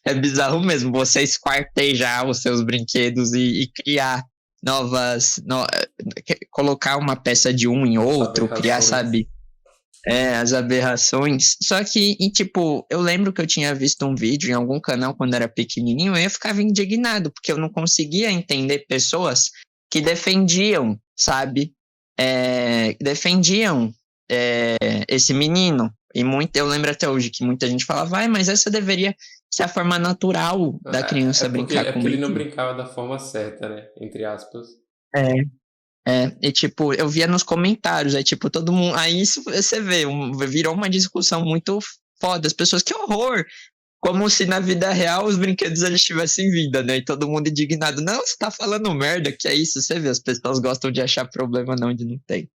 é bizarro mesmo você esquartejar os seus brinquedos e criar colocar uma peça de um em As outro, criar, aberrações. sabe, as aberrações. Só que, e, tipo, eu lembro que eu tinha visto um vídeo em algum canal quando era pequenininho e eu ficava indignado, porque eu não conseguia entender pessoas que defendiam, sabe? Defendiam esse menino. E muito, eu lembro até hoje que muita gente falava, vai, mas essa deveria ser a forma natural da criança brincar É com porque ele não brinquedo. brincava da forma certa, né? Entre aspas. É, e tipo, eu via nos comentários, aí tipo, todo mundo. Aí isso você vê, virou uma discussão muito foda. As pessoas, que horror! Como se na vida real os brinquedos eles tivessem vida, né? E todo mundo indignado. Não, você tá falando merda, que é isso? Você vê, as pessoas gostam de achar problema não onde não tem.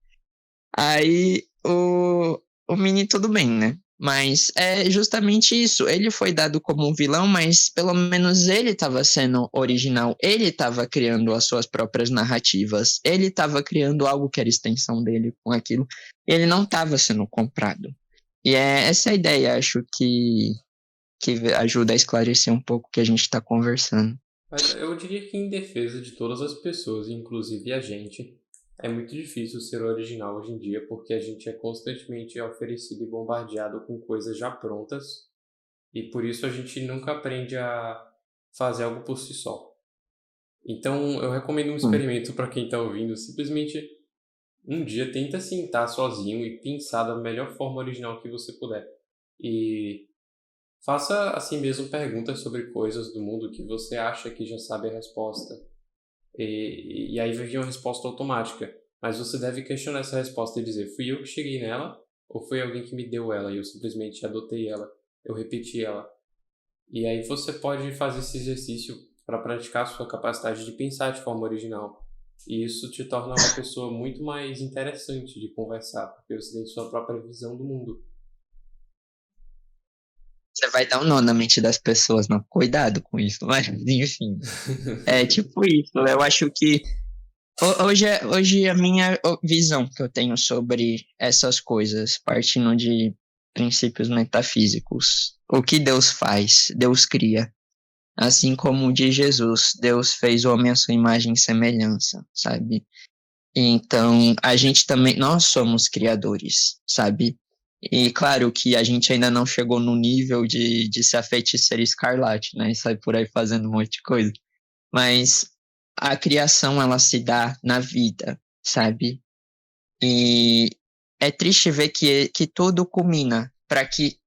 Aí o Mini tudo bem, né? Mas é justamente isso. Ele foi dado como um vilão, mas pelo menos ele estava sendo original. Ele estava criando as suas próprias narrativas. Ele estava criando algo que era extensão dele com aquilo. Ele não estava sendo comprado. E é essa a ideia, acho que ajuda a esclarecer um pouco o que a gente está conversando. Mas eu diria que em defesa de todas as pessoas, inclusive a gente, é muito difícil ser original hoje em dia porque a gente é constantemente oferecido e bombardeado com coisas já prontas e por isso a gente nunca aprende a fazer algo por si só. Então eu recomendo um Hum. experimento para quem está ouvindo, simplesmente um dia tenta sentar sozinho e pensar da melhor forma original que você puder. E faça a si mesmo perguntas sobre coisas do mundo que você acha que já sabe a resposta. E aí vai vir uma resposta automática. Mas você deve questionar essa resposta e dizer: fui eu que cheguei nela ou foi alguém que me deu ela e eu simplesmente adotei ela, eu repeti ela. E aí você pode fazer esse exercício para praticar a sua capacidade de pensar de forma original. E isso te torna uma pessoa muito mais interessante de conversar, porque você tem sua própria visão do mundo. Você vai dar um nó na mente das pessoas, não? Cuidado com isso, mas enfim. É tipo isso. Eu acho que Hoje a minha visão que eu tenho sobre essas coisas, partindo de princípios metafísicos. O que Deus faz, Deus cria. Assim como de Jesus, Deus fez o homem à sua imagem e semelhança, sabe? Então, a gente também, nós somos criadores, sabe? E claro que a gente ainda não chegou no nível de ser a feiticeira escarlate, né? E sai por aí fazendo um monte de coisa. Mas a criação, ela se dá na vida, sabe? E é triste ver que tudo culmina para que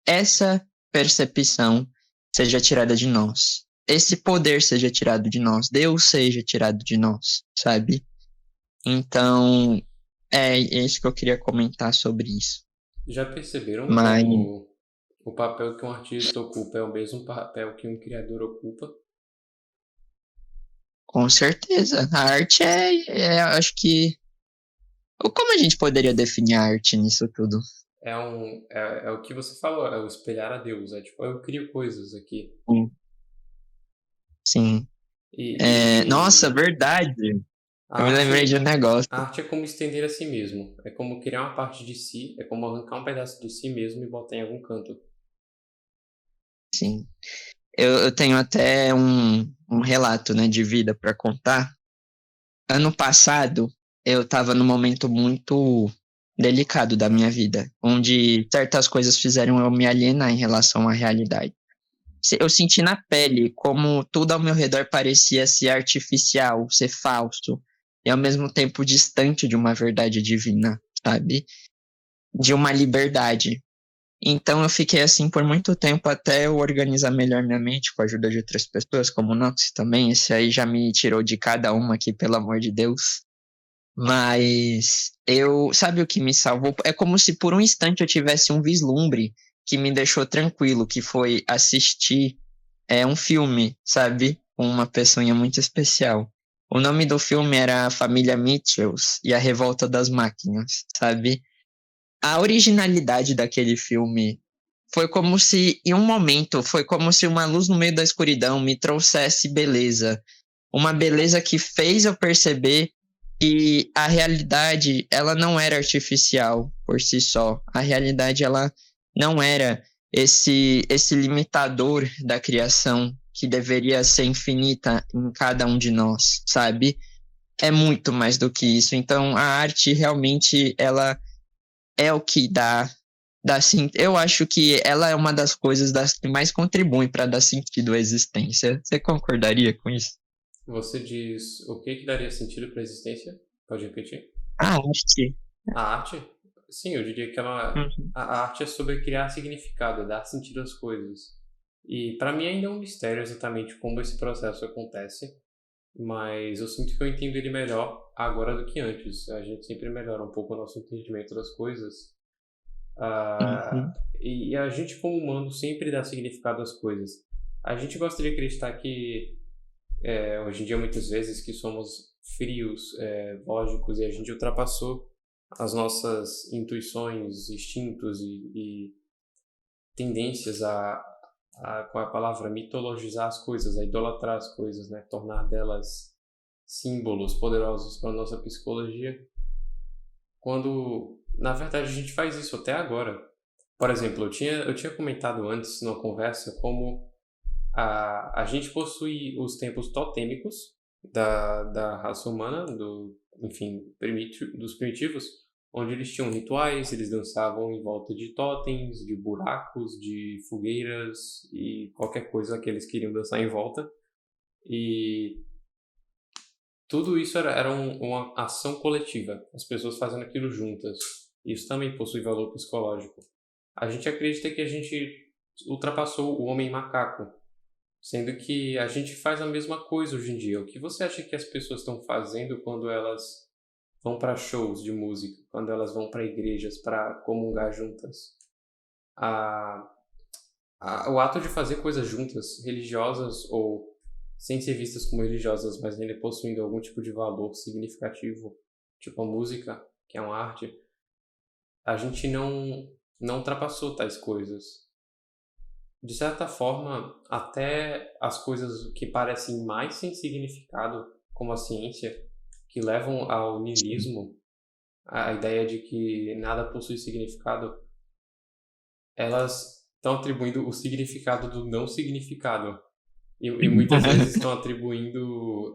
essa percepção seja tirada de nós. Esse poder seja tirado de nós. Deus seja tirado de nós, sabe? Então, é isso que eu queria comentar sobre isso. Já perceberam Mas, como o papel que um artista ocupa é o mesmo papel que um criador ocupa? com certeza, a arte acho que. Como a gente poderia definir a arte nisso tudo? É o que você falou, é o espelhar a Deus. É tipo, eu crio coisas aqui. Sim. Sim. Nossa, E verdade. a Eu me lembrei de um arte, negócio. a arte é como estender a si mesmo. É como criar uma parte de si, é como arrancar um pedaço de si mesmo e botar em algum canto. Sim. Eu tenho até um relato, né, de vida para contar. Ano passado, eu estava num momento muito delicado da minha vida, onde certas coisas fizeram eu me alienar em relação à realidade. Eu senti na pele como tudo ao meu redor parecia ser artificial, ser falso, e ao mesmo tempo distante de uma verdade divina, sabe? De uma liberdade. Então eu fiquei assim por muito tempo até eu organizar melhor minha mente com a ajuda de outras pessoas, como o Nox também. Esse aí já me tirou de cada uma aqui, pelo amor de Deus. Mas sabe o que me salvou? É como se por um instante eu tivesse um vislumbre que me deixou tranquilo, que foi assistir um filme, sabe? Com uma pessoa muito especial. O nome do filme era A Família Mitchells e a Revolta das Máquinas, sabe? A originalidade daquele filme foi como se, em um momento, foi como se uma luz no meio da escuridão me trouxesse beleza. Uma beleza que fez eu perceber que a realidade, ela não era artificial por si só. A realidade, ela não era esse limitador da criação que deveria ser infinita em cada um de nós, sabe? É muito mais do que isso. Então, a arte realmente, ela é o que dá eu acho que ela é uma das coisas que mais contribuem para dar sentido à existência. Você concordaria com isso? Você diz o que que daria sentido para a existência? Pode repetir? A arte. A arte? Sim, eu diria que Uhum. a arte é sobre criar significado, é dar sentido às coisas. E para mim ainda é um mistério exatamente como esse processo acontece, mas eu sinto que eu entendo ele melhor agora do que antes. A gente sempre melhora um pouco o nosso entendimento das coisas. Ah, Uhum. e a gente, como humano, sempre dá significado às coisas. A gente gostaria de acreditar que, hoje em dia, muitas vezes, que somos frios, lógicos, e a gente ultrapassou as nossas intuições, instintos e tendências com a palavra, mitologizar as coisas, a idolatrar as coisas, né? Tornar delas símbolos poderosos para a nossa psicologia, quando, na verdade, a gente faz isso até agora. Por exemplo, eu tinha comentado antes, numa conversa, como a gente possui os templos totêmicos da raça humana, enfim, dos primitivos, onde eles tinham rituais, eles dançavam em volta de totens, de buracos, de fogueiras e qualquer coisa que eles queriam dançar em volta. E tudo isso era uma ação coletiva, as pessoas fazendo aquilo juntas. Isso também possui valor psicológico. A gente acredita que a gente ultrapassou o homem macaco, sendo que a gente faz a mesma coisa hoje em dia. O que você acha que as pessoas estão fazendo quando elas vão para shows de música, quando elas vão para igrejas para comungar juntas? A, o ato de fazer coisas juntas, religiosas ou sem ser vistas como religiosas, mas ainda possuindo algum tipo de valor significativo, tipo a música, que é uma arte, a gente não ultrapassou tais coisas. De certa forma, até as coisas que parecem mais sem significado, como a ciência, que levam ao niilismo, a ideia de que nada possui significado, elas estão atribuindo o significado do não significado. E muitas vezes estão atribuindo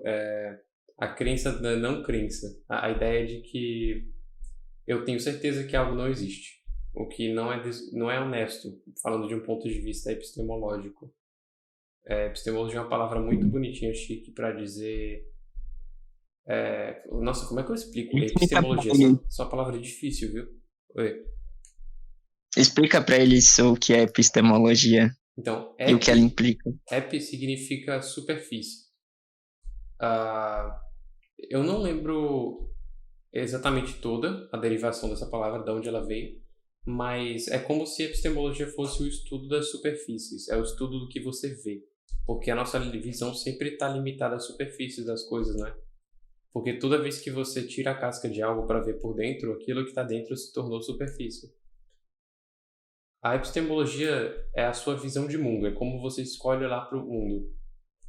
a crença da não crença. A ideia de que eu tenho certeza que algo não existe. O que não é honesto, falando de um ponto de vista epistemológico. Epistemologia é uma palavra muito bonitinha, chique, para dizer... Nossa, como é que eu explico Explica pra epistemologia? ele, Essa palavra é difícil, viu? Oi. explica pra eles o que é epistemologia Então, e o que ela implica. ep significa superfície. Eu não lembro exatamente toda a derivação dessa palavra, de onde ela veio, mas é como se a epistemologia fosse o estudo das superfícies, é o estudo do que você vê, porque a nossa visão sempre está limitada às superfícies das coisas, né? Porque toda vez que você tira a casca de algo para ver por dentro, aquilo que está dentro se tornou superfície. A epistemologia é a sua visão de mundo, é como você escolhe olhar para o mundo.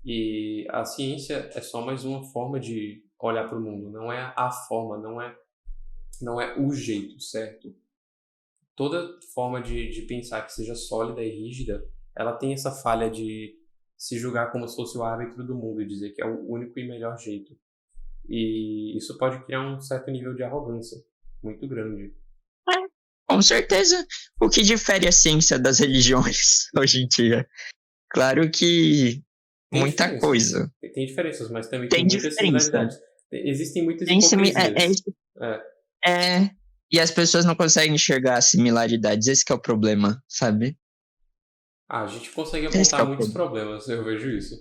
E a ciência é só mais uma forma de olhar para o mundo, não é a forma, não é o jeito certo. Toda forma de pensar que seja sólida e rígida, ela tem essa falha de se julgar como se fosse o árbitro do mundo e dizer que é o único e melhor jeito. E isso pode criar um certo nível de arrogância muito grande. Com certeza, o que difere a ciência das religiões hoje em dia? Claro que Tem muita diferenças. coisa. Tem diferenças, mas também tem Tem muitas diferença. similaridades. Existem muitas Tem hipocrisias. e as pessoas não conseguem enxergar as similaridades. Esse que é o problema, sabe? A gente consegue Esse que apontar é o muitos problema. problemas, eu vejo isso.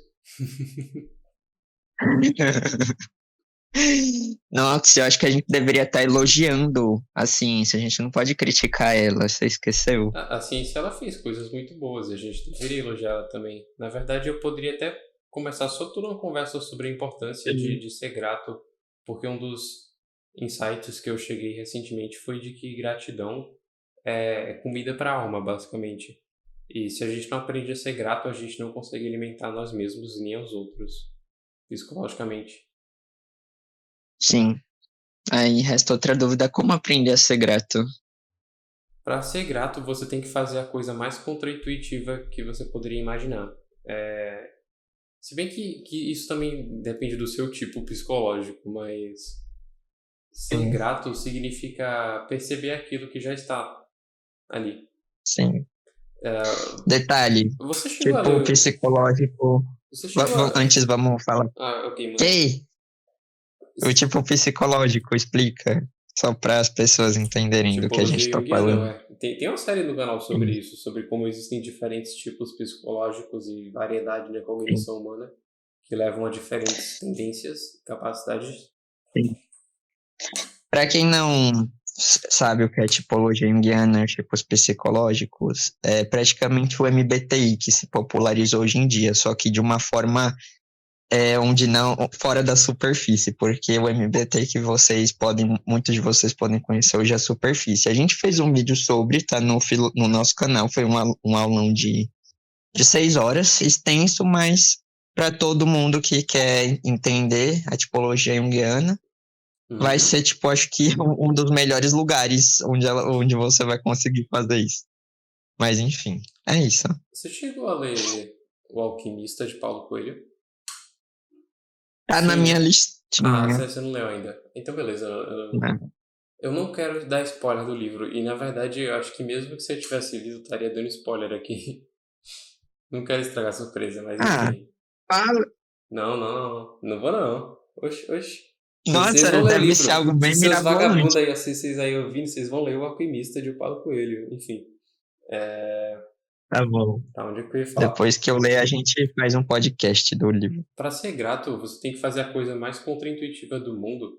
Nossa, eu acho que a gente deveria estar elogiando a ciência. A gente não pode criticar ela. Você esqueceu? A ciência, ela fez coisas muito boas e a gente deveria elogiar ela também. Na verdade, eu poderia até começar só toda uma conversa sobre a importância de ser grato, porque um dos insights que eu cheguei recentemente foi de que gratidão é comida para a alma, basicamente. E se a gente não aprende a ser grato, a gente não consegue alimentar nós mesmos nem aos outros, psicologicamente. Sim. Aí resta outra dúvida: como aprender a ser grato? Para ser grato, você tem que fazer a coisa mais contraintuitiva que você poderia imaginar. Se bem que isso também depende do seu tipo psicológico, mas ser Sim. grato significa perceber aquilo que já está ali. Sim. É, Detalhe, você chegou a tipo ler. psicológico. Você chegou a. Antes vamos falar. Ok, manda. Que? O tipo psicológico, explica. Só para as pessoas entenderem do que a Tipologia gente tá junguiana, falando. ué. Tem uma série no canal sobre isso, sobre como existem diferentes tipos psicológicos e variedade na Sim, cognição humana que levam a diferentes tendências e capacidades. sim. Para quem não sabe o que é tipologia junguiana, tipos psicológicos, é praticamente o MBTI que se popularizou hoje em dia, só que de uma forma onde não, fora da superfície, porque o MBTI que muitos de vocês podem conhecer hoje é a superfície. A gente fez um vídeo sobre, tá no nosso canal, foi um aulão de 6 horas, extenso, mas para todo mundo que quer entender a tipologia junguiana, vai ser, tipo, acho que um dos melhores lugares onde você vai conseguir fazer isso. Mas, enfim, é isso. Você chegou a ler O Alquimista de Paulo Coelho? Tá na Sim, minha né? listinha. Você não leu ainda. Então, beleza. Né? Eu não quero dar spoiler do livro. E, na verdade, eu acho que mesmo que você tivesse lido, eu estaria dando spoiler aqui. Não quero estragar a surpresa, mas Ah, enfim. fala. Não. Não vou, não. Oxi. Vocês vão Nossa, ler o deve ser livro. algo bem Seus vagabundos mirabolante. aí, vocês aí ouvindo, vocês vão ler O Alquimista de Paulo Coelho. Enfim. Tá bom. Tá onde eu ia falar. Depois que eu ler, a gente faz um podcast do livro. Para ser grato, você tem que fazer a coisa mais contraintuitiva do mundo,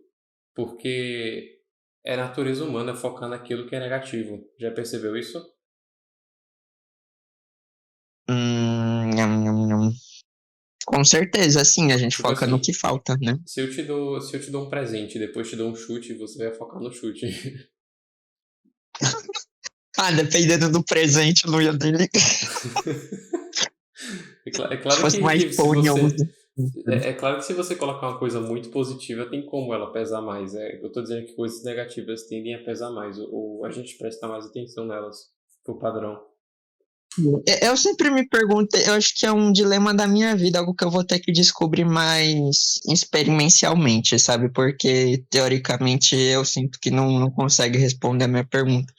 porque é natureza humana focar naquilo que é negativo. Já percebeu isso? Nham, nham, nham. Com certeza, sim, a gente Tipo foca no assim, que falta, né? se eu te dou um presente e depois te dou um chute, você vai focar no chute. Ah, dependendo do presente, não ia nem ligar. É Se claro fosse um que se iPhone você 11. É claro que se você colocar uma coisa muito positiva, tem como ela pesar mais. Eu tô dizendo que coisas negativas tendem a pesar mais, ou a gente presta mais atenção nelas, por padrão. Eu sempre me pergunto, eu acho que é um dilema da minha vida, algo que eu vou ter que descobrir mais experiencialmente, sabe? Porque, teoricamente, eu sinto que não consegue responder a minha pergunta.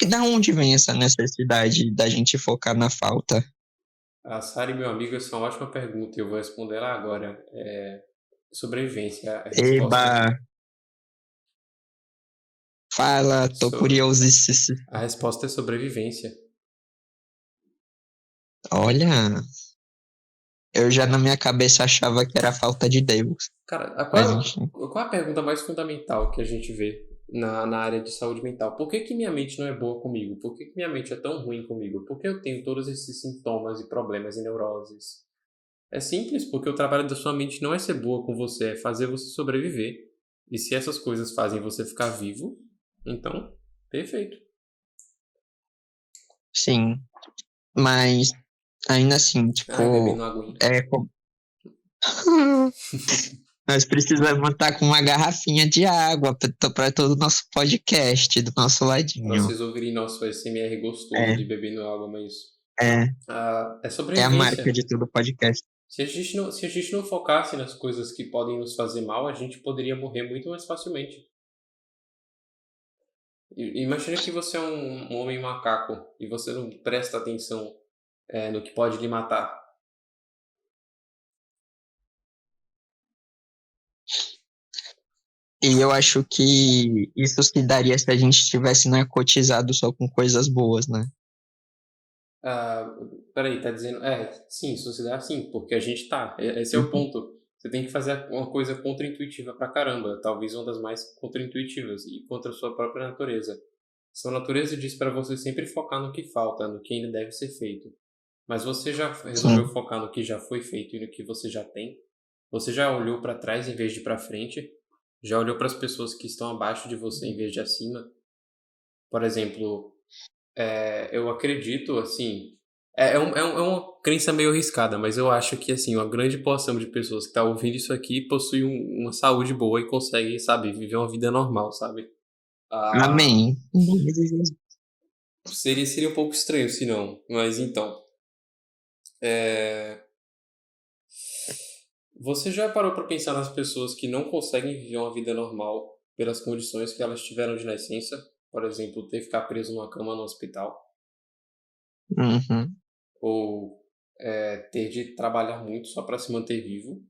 Da onde vem essa necessidade da gente focar na falta? A Sari, meu amigo, essa é uma ótima pergunta e eu vou responder ela agora. Sobrevivência, a Eba, resposta. fala, tô So- curiosíssimo. a resposta é sobrevivência. Olha, eu já na minha cabeça achava que era falta de Deus, Cara, mas enfim. qual é a pergunta mais fundamental que a gente vê na área de saúde mental? Por que que minha mente não é boa comigo? Por que que minha mente é tão ruim comigo? Por que eu tenho todos esses sintomas e problemas e neuroses? É simples, porque o trabalho da sua mente não é ser boa com você, é fazer você sobreviver. E se essas coisas fazem você ficar vivo, então, perfeito. Sim, mas ainda assim, Ai, bebendo tipo, aguinha. é como. Nós precisamos estar com uma garrafinha de água para todo o nosso podcast do nosso Para ladinho. vocês ouvirem nosso SMR gostoso de É, bebendo água, mas é, é é a sobrevivência. marca de todo podcast. Se a gente não focasse nas coisas que podem nos fazer mal, a gente poderia morrer muito mais facilmente. Imagina que você é um homem macaco e você não presta atenção no que pode lhe matar. E eu acho que isso se daria se a gente tivesse narcotizado só com coisas boas, né? Ah, peraí, tá dizendo. Sim, sociedade sim, porque a gente tá. Esse é o Uhum. ponto. Você tem que fazer uma coisa contra-intuitiva pra caramba. Talvez uma das mais contra-intuitivas e contra a sua própria natureza. Sua natureza diz pra você sempre focar no que falta, no que ainda deve ser feito. Mas você já resolveu Sim. focar no que já foi feito e no que você já tem? Você já olhou pra trás em vez de pra frente? Já olhou para as pessoas que estão abaixo de você em vez de acima? Por exemplo, eu acredito, assim, é uma crença meio arriscada, mas eu acho que, assim, uma grande porção de pessoas que está ouvindo isso aqui possui uma saúde boa e consegue, sabe, viver uma vida normal, sabe? Ah, Amém. seria um pouco estranho se não, mas então, é, você já parou para pensar nas pessoas que não conseguem viver uma vida normal pelas condições que elas tiveram de nascença? Por exemplo, ter que ficar preso numa cama no hospital? Uhum. Ou ter de trabalhar muito só para se manter vivo?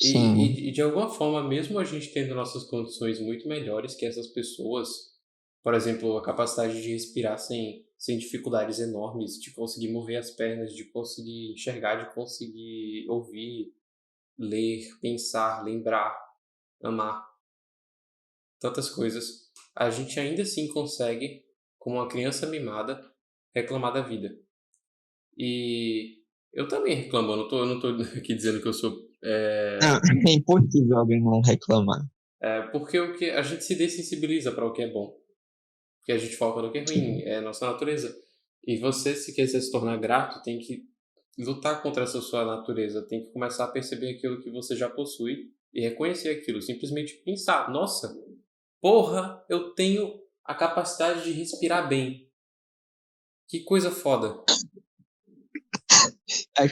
Sim. De alguma forma, mesmo a gente tendo nossas condições muito melhores que essas pessoas, por exemplo, a capacidade de respirar sem dificuldades enormes, de conseguir mover as pernas, de conseguir enxergar, de conseguir ouvir, ler, pensar, lembrar, amar, tantas coisas, a gente ainda assim consegue, como uma criança mimada, reclamar da vida. E eu também reclamo, eu não tô aqui dizendo que eu sou. Não, é impossível alguém não reclamar. Porque o que a gente se dessensibiliza para o que é bom, porque a gente foca no que é ruim, Sim. é a nossa natureza. E você, se quiser se tornar grato, tem que lutar contra essa sua natureza, tem que começar a perceber aquilo que você já possui e reconhecer aquilo, simplesmente pensar, nossa, porra, eu tenho a capacidade de respirar bem. Que coisa foda.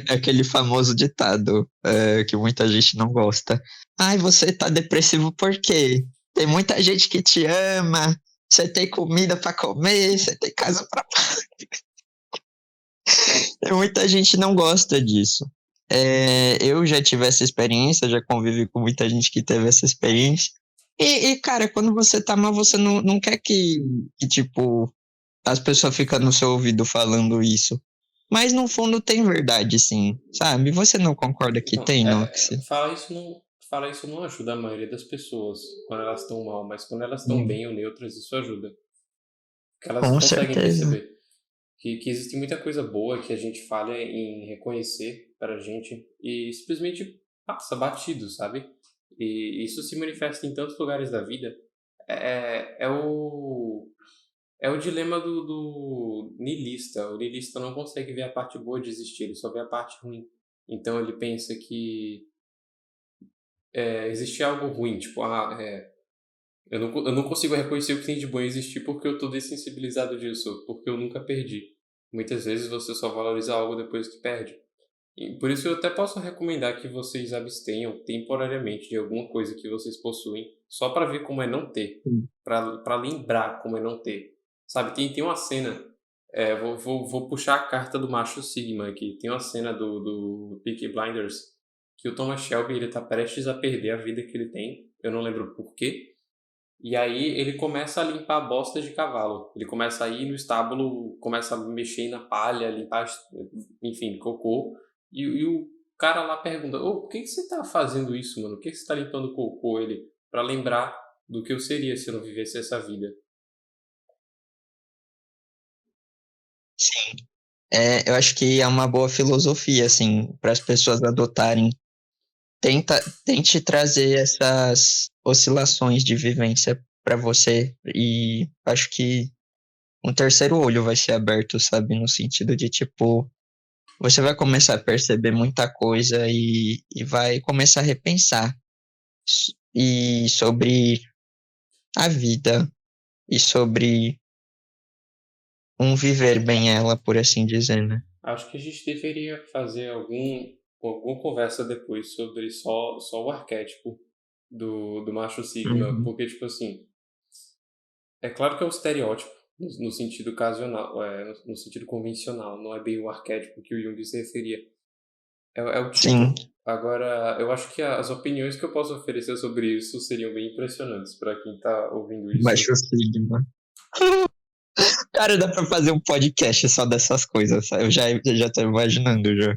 Aquele famoso ditado, que muita gente não gosta. Ai, você tá depressivo por quê? Tem muita gente que te ama, você tem comida pra comer, você tem casa pra. Muita gente não gosta disso. Eu já tive essa experiência, já convivi com muita gente que teve essa experiência. Cara, quando você tá mal, você não quer que, tipo, as pessoas ficam no seu ouvido falando isso. Mas no fundo tem verdade, sim, sabe? Você não concorda que Então, tem, Nox? falar isso não ajuda a maioria das pessoas quando elas estão mal, mas quando elas estão Hum, bem ou neutras, isso ajuda. Porque elas com conseguem certeza. perceber que existe muita coisa boa que a gente falha em reconhecer para a gente e simplesmente passa batido, sabe? E isso se manifesta em tantos lugares da vida. É, é o, é o dilema do niilista. O niilista não consegue ver a parte boa de existir, ele só vê a parte ruim. Então ele pensa que existe algo ruim, tipo, eu não consigo reconhecer o que tem de bom em existir porque eu tô dessensibilizado disso, porque eu nunca perdi. Muitas vezes você só valoriza algo depois que perde. E por isso eu até posso recomendar que vocês abstenham temporariamente de alguma coisa que vocês possuem, só para ver como é não ter, para lembrar como é não ter. Sabe, tem uma cena, vou puxar a carta do macho Sigma aqui. Tem uma cena do Peaky Blinders que o Thomas Shelby ele tá prestes a perder a vida que ele tem, eu não lembro por quê. E aí ele começa a limpar bostas de cavalo. Ele começa a ir no estábulo, começa a mexer na palha, limpar, enfim, cocô. E o cara lá pergunta: Ô, por que você tá fazendo isso, mano? Por que você tá limpando cocô? Ele, pra lembrar do que eu seria se eu não vivesse essa vida. Sim. Eu acho que é uma boa filosofia, assim, para as pessoas adotarem. Tente trazer essas oscilações de vivência para você e acho que um terceiro olho vai ser aberto, sabe? No sentido de, tipo, você vai começar a perceber muita coisa e vai começar a repensar e sobre a vida e sobre um viver bem ela, por assim dizer, né? Acho que a gente deveria fazer alguma conversa depois sobre só o arquétipo do macho Sigma. Uhum. Porque, tipo assim, é claro que é um estereótipo, no sentido ocasional, no sentido convencional, não é bem o arquétipo que o Jung se referia. É o Sim, tipo. Agora, eu acho que as opiniões que eu posso oferecer sobre isso seriam bem impressionantes para quem tá ouvindo isso. baixo sigma. Cara, dá pra fazer um podcast só dessas coisas, sabe? Eu já tô imaginando já.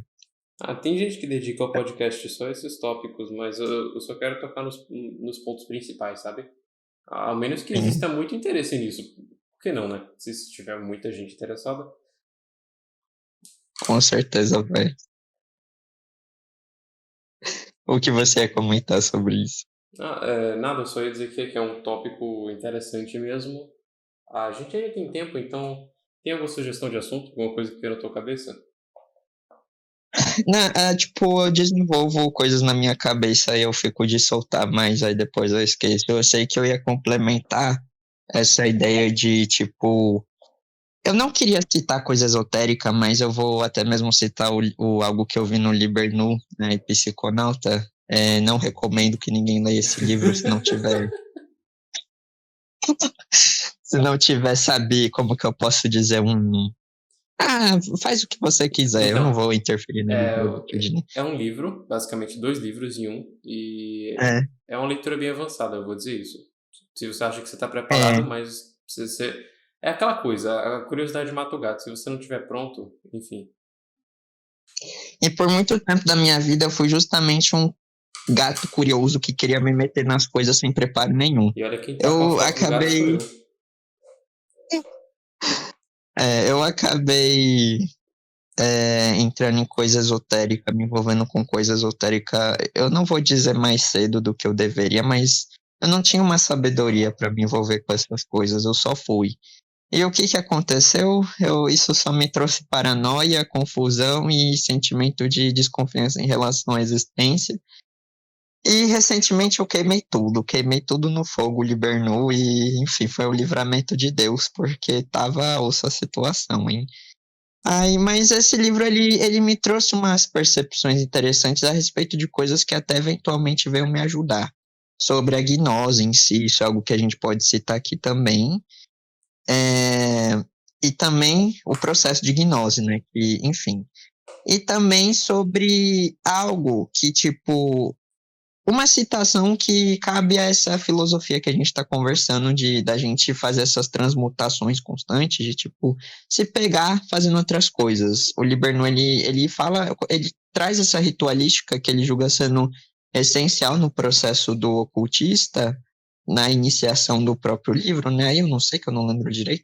Ah, tem gente que dedica ao podcast só esses tópicos, mas eu só quero tocar nos pontos principais, sabe? Ao menos que Sim, exista muito interesse nisso. Por que não, né? Se tiver muita gente interessada. com certeza, velho. O que você ia comentar sobre isso? Nada, eu só ia dizer que é um tópico interessante mesmo. A gente ainda tem tempo, então tem alguma sugestão de assunto? Alguma coisa que veio na tua cabeça? Tipo, eu desenvolvo coisas na minha cabeça e eu fico de soltar, mas aí depois eu esqueço. Eu sei que eu ia complementar essa ideia de, tipo, eu não queria citar coisa esotérica, mas eu vou até mesmo citar algo que eu vi no Liber Nu, né, Psiconauta. Não recomendo que ninguém leia esse livro se não tiver, sabe, como que eu posso dizer, faz o que você quiser, eu não Então, vou interferir na é, livre-arbítrio de ninguém. é um livro, basicamente dois livros em um, e É, é uma leitura bem avançada, eu vou dizer isso. Se você acha que você está é. preparado, mas é aquela coisa, a curiosidade mata o gato. Se você não estiver pronto, enfim. E por muito tempo da minha vida eu fui justamente um gato curioso que queria me meter nas coisas sem preparo nenhum. E olha quem tá com a Eu foto do gato sou acabei, eu. eu acabei entrando em coisa esotérica, me envolvendo com coisa esotérica. Eu não vou dizer mais cedo do que eu deveria, mas eu não tinha uma sabedoria para me envolver com essas coisas, eu só fui. E o que que aconteceu? Isso só me trouxe paranoia, confusão e sentimento de desconfiança em relação à existência. E recentemente eu queimei tudo no fogo, libernou e, enfim, foi o livramento de Deus, porque tava ossa a situação, hein? Mas esse livro, ele me trouxe umas percepções interessantes a respeito de coisas que até eventualmente veio me ajudar. Sobre a gnose em si, isso é algo que a gente pode citar aqui também. É, e também o processo de gnose, né? Que, enfim. E também sobre algo que, tipo, uma citação que cabe a essa filosofia que a gente está conversando de da gente fazer essas transmutações constantes, de tipo se pegar fazendo outras coisas. O Liberno ele fala, ele traz essa ritualística que ele julga sendo essencial no processo do ocultista, na iniciação do próprio livro, né? Aí eu não sei que eu não lembro direito.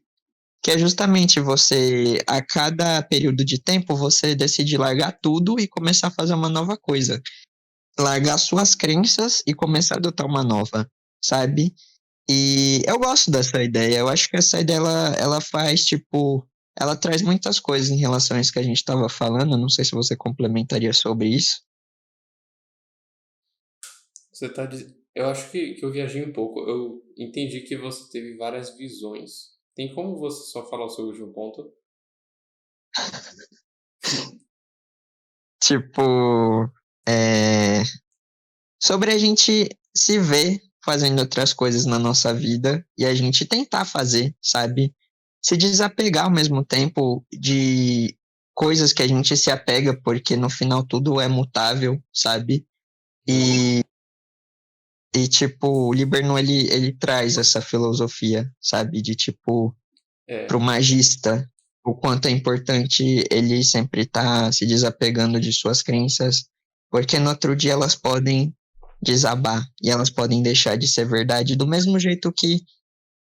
Que é justamente você, a cada período de tempo, você decide largar tudo e começar a fazer uma nova coisa, largar suas crenças e começar a adotar uma nova, sabe? E eu gosto dessa ideia. Eu acho que essa ideia ela faz, tipo, ela traz muitas coisas em relação a isso que a gente estava falando. Não sei se você complementaria sobre isso. Eu acho que eu viajei um pouco. Eu entendi que você teve várias visões. Tem como você só falar o seu último ponto? Tipo, é, sobre a gente se ver fazendo outras coisas na nossa vida e a gente tentar fazer, sabe? Se desapegar ao mesmo tempo de coisas que a gente se apega, porque no final tudo é mutável, sabe? Uhum. E tipo, o Liberno ele traz essa filosofia, sabe? De tipo, pro É, magista, o quanto é importante ele sempre estar se desapegando de suas crenças, porque no outro dia elas podem desabar e elas podem deixar de ser verdade, do mesmo jeito que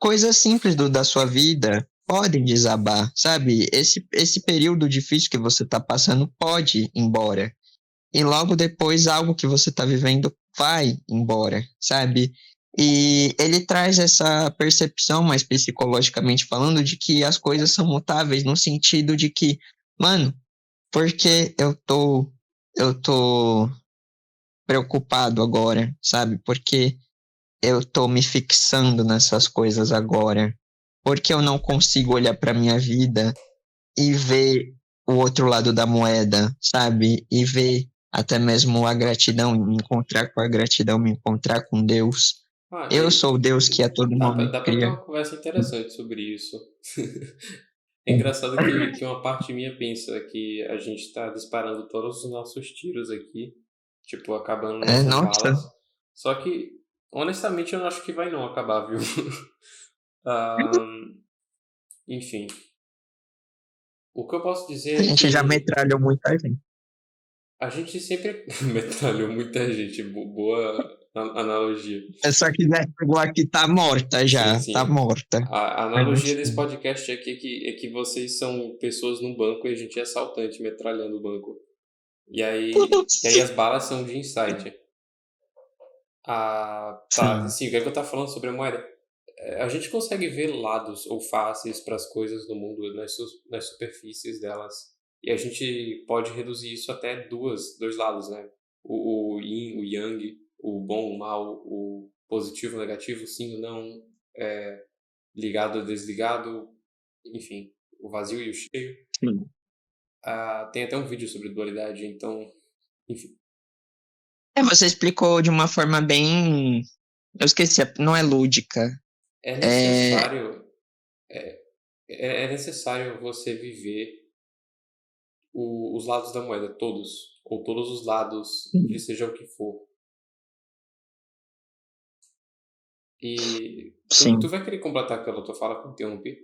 coisas simples da sua vida podem desabar, sabe? Esse período difícil que você está passando pode ir embora. E logo depois algo que você está vivendo vai embora, sabe? E ele traz essa percepção, mais psicologicamente falando, de que as coisas são mutáveis, no sentido de que, mano, porque eu tô preocupado agora, sabe? Porque eu tô me fixando nessas coisas agora? Porque eu não consigo olhar para minha vida e ver o outro lado da moeda, sabe? E ver até mesmo a gratidão, me encontrar com a gratidão, me encontrar com Deus. Ah, Eu sou o Deus que a todo momento dá pra ter cria. uma conversa interessante sobre isso. É engraçado que uma parte minha pensa que a gente tá disparando todos os nossos tiros aqui, tipo, acabando É, nossas nossa, balas. Só que, honestamente, eu não acho que vai não acabar, viu? Ahn, enfim, o que eu posso a dizer é gente já que metralhou muita gente. a gente sempre metralhou muita gente. Boa analogia. É só que né, chegou aqui, tá morta Sim, já, tá sim. morta. A Mas analogia desse enfim. podcast aqui é que vocês são pessoas num banco e a gente é assaltante metralhando o banco. E aí as balas são de insight. Ah, tá. Sim. Assim, o que é que eu tava falando sobre a moeda? A gente consegue ver lados ou faces para as coisas do mundo nas superfícies delas. E a gente pode reduzir isso até dois lados, né? O yin, o yang, o bom, o mal, o positivo, o negativo, o sim, o não, ligado, desligado, enfim, o vazio e o cheio. Sim. Ah, tem até um vídeo sobre dualidade, então, enfim. É, você explicou de uma forma bem. Eu esqueci, não é lúdica. É É. necessário, é, é necessário você viver os lados da moeda, todos, ou todos os lados, de seja o que for. E tu Sim. vai querer completar aquela tua fala que eu interrompi?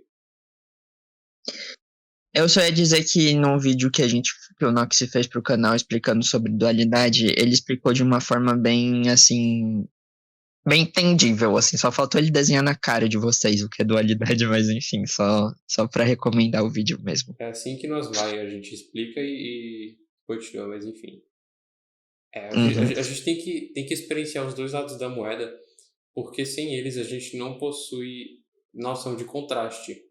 Eu só ia dizer que num vídeo que o Nox fez pro canal explicando sobre dualidade, ele explicou de uma forma bem, assim, bem entendível, assim, só faltou ele desenhar na cara de vocês o que é dualidade, mas enfim, só para recomendar o vídeo mesmo. É assim que nós vai, a gente explica e continua, mas enfim. Uhum. A gente tem que experienciar os dois lados da moeda, porque sem eles a gente não possui noção de contraste.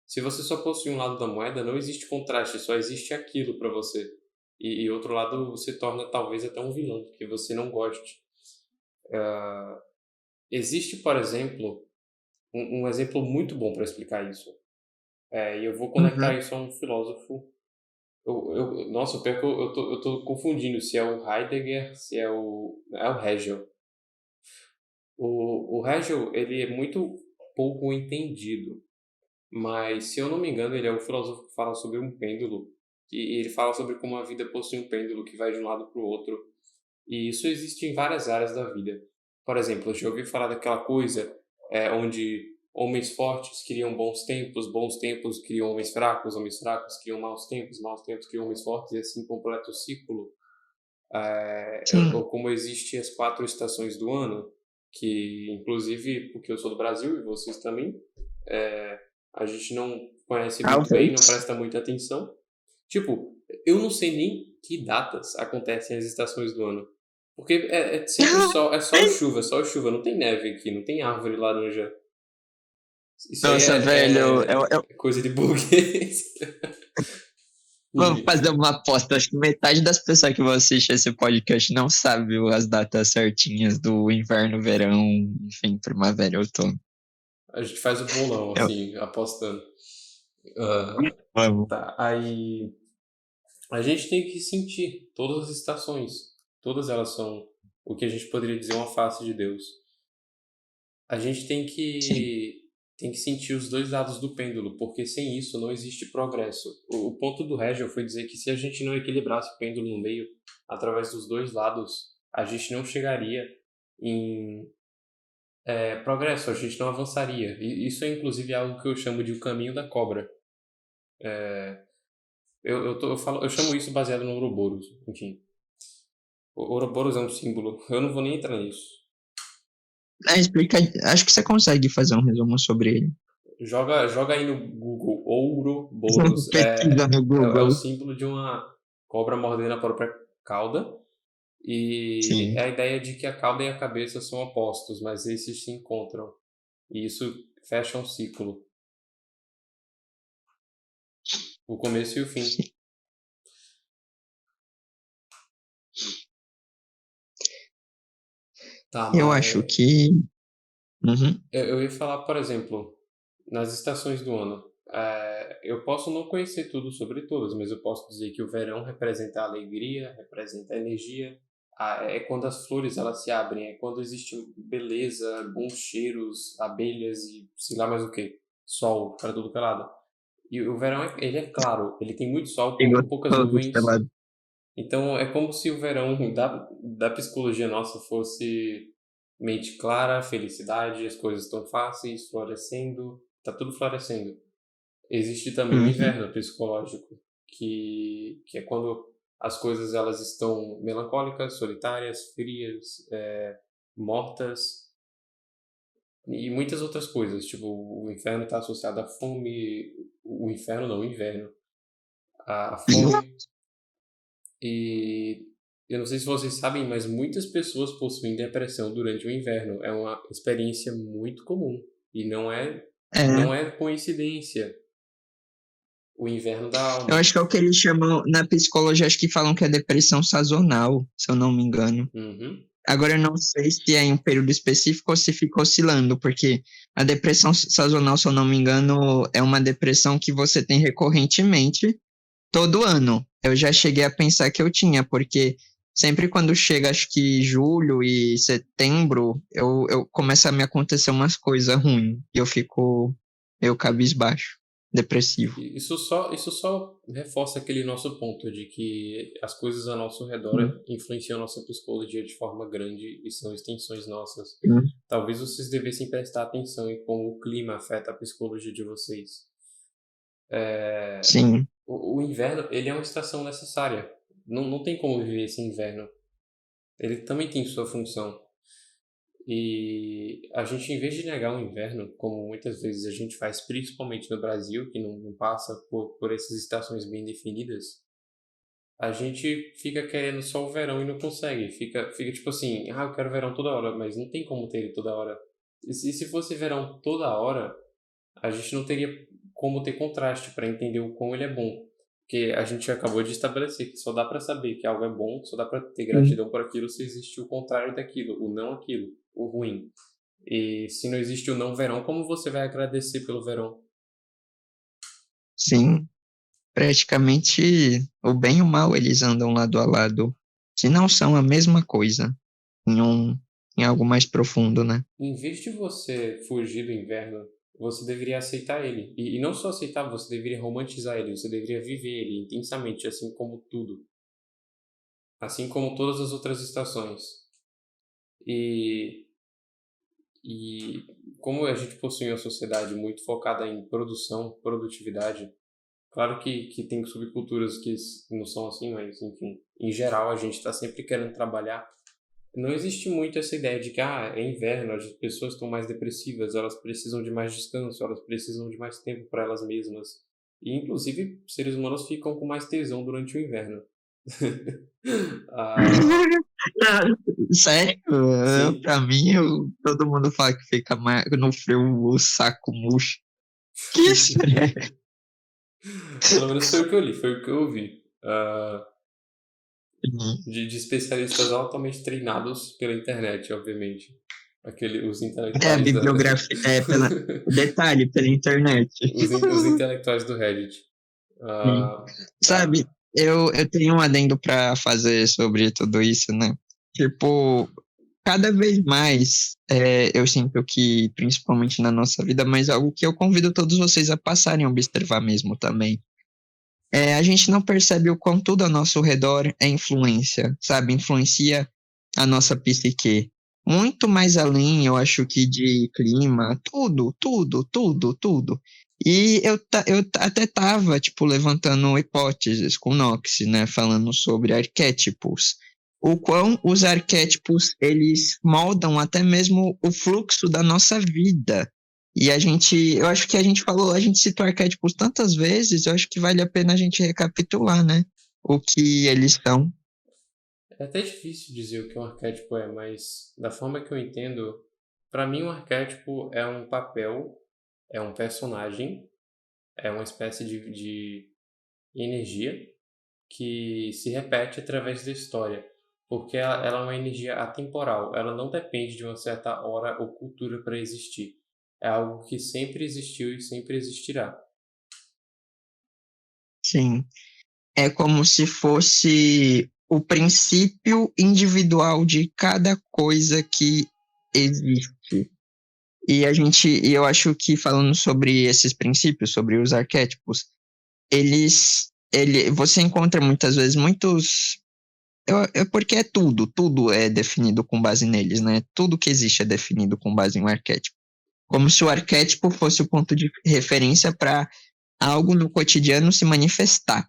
Se você só possui um lado da moeda, não existe contraste, só existe aquilo para você. E outro lado se torna talvez até um vilão, que você não goste. Existe, por exemplo, um exemplo muito bom para explicar isso. E eu vou conectar Uhum. isso a um filósofo. Nossa, pior que eu tô confundindo se é o Heidegger, se é é o Hegel. O Hegel, ele é muito pouco entendido, mas se eu não me engano, ele é um filósofo que fala sobre um pêndulo, e ele fala sobre como a vida possui um pêndulo que vai de um lado para o outro, e isso existe em várias áreas da vida. Por exemplo, eu já ouvi falar daquela coisa onde homens fortes criam bons tempos criam homens fracos criam maus tempos criam homens fortes, e assim completa o ciclo. Sim. Ou como existem as 4 estações do ano, que inclusive, porque eu sou do Brasil e vocês também, a gente não conhece muito bem, não Talvez. presta muita atenção. Tipo, eu não sei nem que datas acontecem as estações do ano. Porque é sempre sol, é sol e chuva, não tem neve aqui, não tem árvore laranja. Isso aí Nossa, velho, é coisa de burguês. vamos fazer uma aposta. Acho que metade das pessoas que vão assistir esse podcast não sabe as datas certinhas do inverno, verão, enfim, primavera e outono. A gente faz o bolão, Eu, assim, apostando. Ah, vamos. tá, aí a gente tem que sentir todas as estações. Todas elas são o que a gente poderia dizer uma face de Deus. A gente Sim. tem que sentir os dois lados do pêndulo, porque sem isso não existe progresso. O ponto do Hegel foi dizer que se a gente não equilibrasse o pêndulo no meio, através dos dois lados, a gente não chegaria em progresso, a gente não avançaria. E isso é inclusive algo que eu chamo de o caminho da cobra. Eu chamo isso baseado no Ouroboros, enfim. O Ouroboros é um símbolo, eu não vou nem entrar nisso. Explica, acho que você consegue fazer um resumo sobre ele. Joga aí no Google, Ouroboros. Pesquisa no É o Google. símbolo de uma cobra mordendo a própria cauda. E Sim. é a ideia de que a cauda e a cabeça são opostos, mas esses se encontram. E isso fecha um ciclo. O começo e o fim. Sim. Tá, Eu acho mas que. Uhum. eu ia falar, por exemplo, nas estações do ano. Eu posso não conhecer tudo sobre todas, mas eu posso dizer que o verão representa a alegria, representa a energia. É quando as flores elas se abrem, é quando existe beleza, bons cheiros, abelhas e sei lá mais o que. Sol para tudo que é lado. E o verão, ele é claro, ele tem muito sol, Pegou poucas todos nuvens. pela. Então é como se o verão da psicologia nossa fosse mente clara, felicidade, as coisas estão fáceis, florescendo, tá tudo florescendo. Existe também o Uhum. inverno psicológico, que é quando as coisas elas estão melancólicas, solitárias, frias, mortas e muitas outras coisas. Tipo, o inferno está associado à fome, o inferno não, o inverno, à fome. E eu não sei se vocês sabem, mas muitas pessoas possuem depressão durante o inverno. É uma experiência muito comum e É, não é coincidência. O inverno da eu alma. acho que é o que eles chamam, na psicologia, acho que falam que é depressão sazonal, se eu não me engano. Uhum. Agora, eu não sei se é em um período específico ou se fica oscilando, porque a depressão sazonal, se eu não me engano, é uma depressão que você tem recorrentemente todo ano. Eu já cheguei a pensar que eu tinha, porque sempre quando chega, acho que julho e setembro, eu começa a me acontecer umas coisas ruins e eu fico meio cabisbaixo, depressivo. E isso só reforça aquele nosso ponto de que as coisas ao nosso redor Hum, influenciam a nossa psicologia de forma grande e são extensões nossas. hum. Talvez vocês devessem prestar atenção em como o clima afeta a psicologia de vocês. Sim, O inverno, ele é uma estação necessária. Não tem como viver sem inverno. Ele também tem sua função. E a gente, em vez de negar o inverno, como muitas vezes a gente faz, principalmente no Brasil, que não passa por essas estações bem definidas, a gente fica querendo só o verão e não consegue. Fica tipo assim, eu quero verão toda hora, mas não tem como ter ele toda hora. E se fosse verão toda hora, a gente não teria como ter contraste para entender o quão ele é bom. Porque a gente acabou de estabelecer que só dá para saber que algo é bom, só dá para ter sim, gratidão por aquilo se existe o contrário daquilo, o não aquilo, o ruim. E se não existe o não verão, como você vai agradecer pelo verão? sim. Praticamente o bem e o mal eles andam lado a lado, se não são a mesma coisa, em um, em algo mais profundo, né? Em vez de você fugir do inverno, você deveria aceitar ele. E não só aceitar, você deveria romantizar ele, você deveria viver ele intensamente, assim como tudo. Assim como todas as outras estações. E E como a gente possui uma sociedade muito focada em produção, produtividade, claro que tem subculturas que não são assim, mas enfim, em geral a gente está sempre querendo trabalhar. Não existe muito essa ideia de que é inverno, as pessoas estão mais depressivas, elas precisam de mais descanso, elas precisam de mais tempo para elas mesmas. E inclusive seres humanos ficam com mais tesão durante o inverno. Ah, Sério? Sim. Pra mim, todo mundo fala que fica no frio o saco murcho. Que isso? Pelo menos foi o que eu li, foi o que eu ouvi. De especialistas altamente treinados pela internet, obviamente. Os É, a intelectuais da. bibliografia, detalhe, pela internet. Os intelectuais do Reddit. Sim. Ah, ah, Sabe, eu tenho um adendo pra fazer sobre tudo isso, né? Tipo, cada vez mais eu sinto que, principalmente na nossa vida, mas algo que eu convido todos vocês a passarem a observar mesmo também. A gente não percebe o quão tudo ao nosso redor é influência, sabe? Influencia a nossa psique. Muito mais além, eu acho que de clima, tudo, tudo, tudo, tudo. E até tava, tipo, levantando hipóteses com o Nox, né? Falando sobre arquétipos. O quão os arquétipos, eles moldam até mesmo o fluxo da nossa vida. E eu acho que a gente citou arquétipos tantas vezes, eu acho que vale a pena a gente recapitular, né? O que eles são. é até difícil dizer o que um arquétipo é, mas da forma que eu entendo, para mim um arquétipo é um papel, é um personagem, é uma espécie de energia que se repete através da história, porque ela é uma energia atemporal, ela não depende de uma certa hora ou cultura para existir. É algo que sempre existiu e sempre existirá. Sim. É como se fosse o princípio individual de cada coisa que existe. E eu acho que falando sobre esses princípios, sobre os arquétipos, você encontra muitas vezes muitos. Porque é tudo, tudo é definido com base neles, né? Tudo que existe é definido com base em um arquétipo. Como se o arquétipo fosse o ponto de referência para algo no cotidiano se manifestar.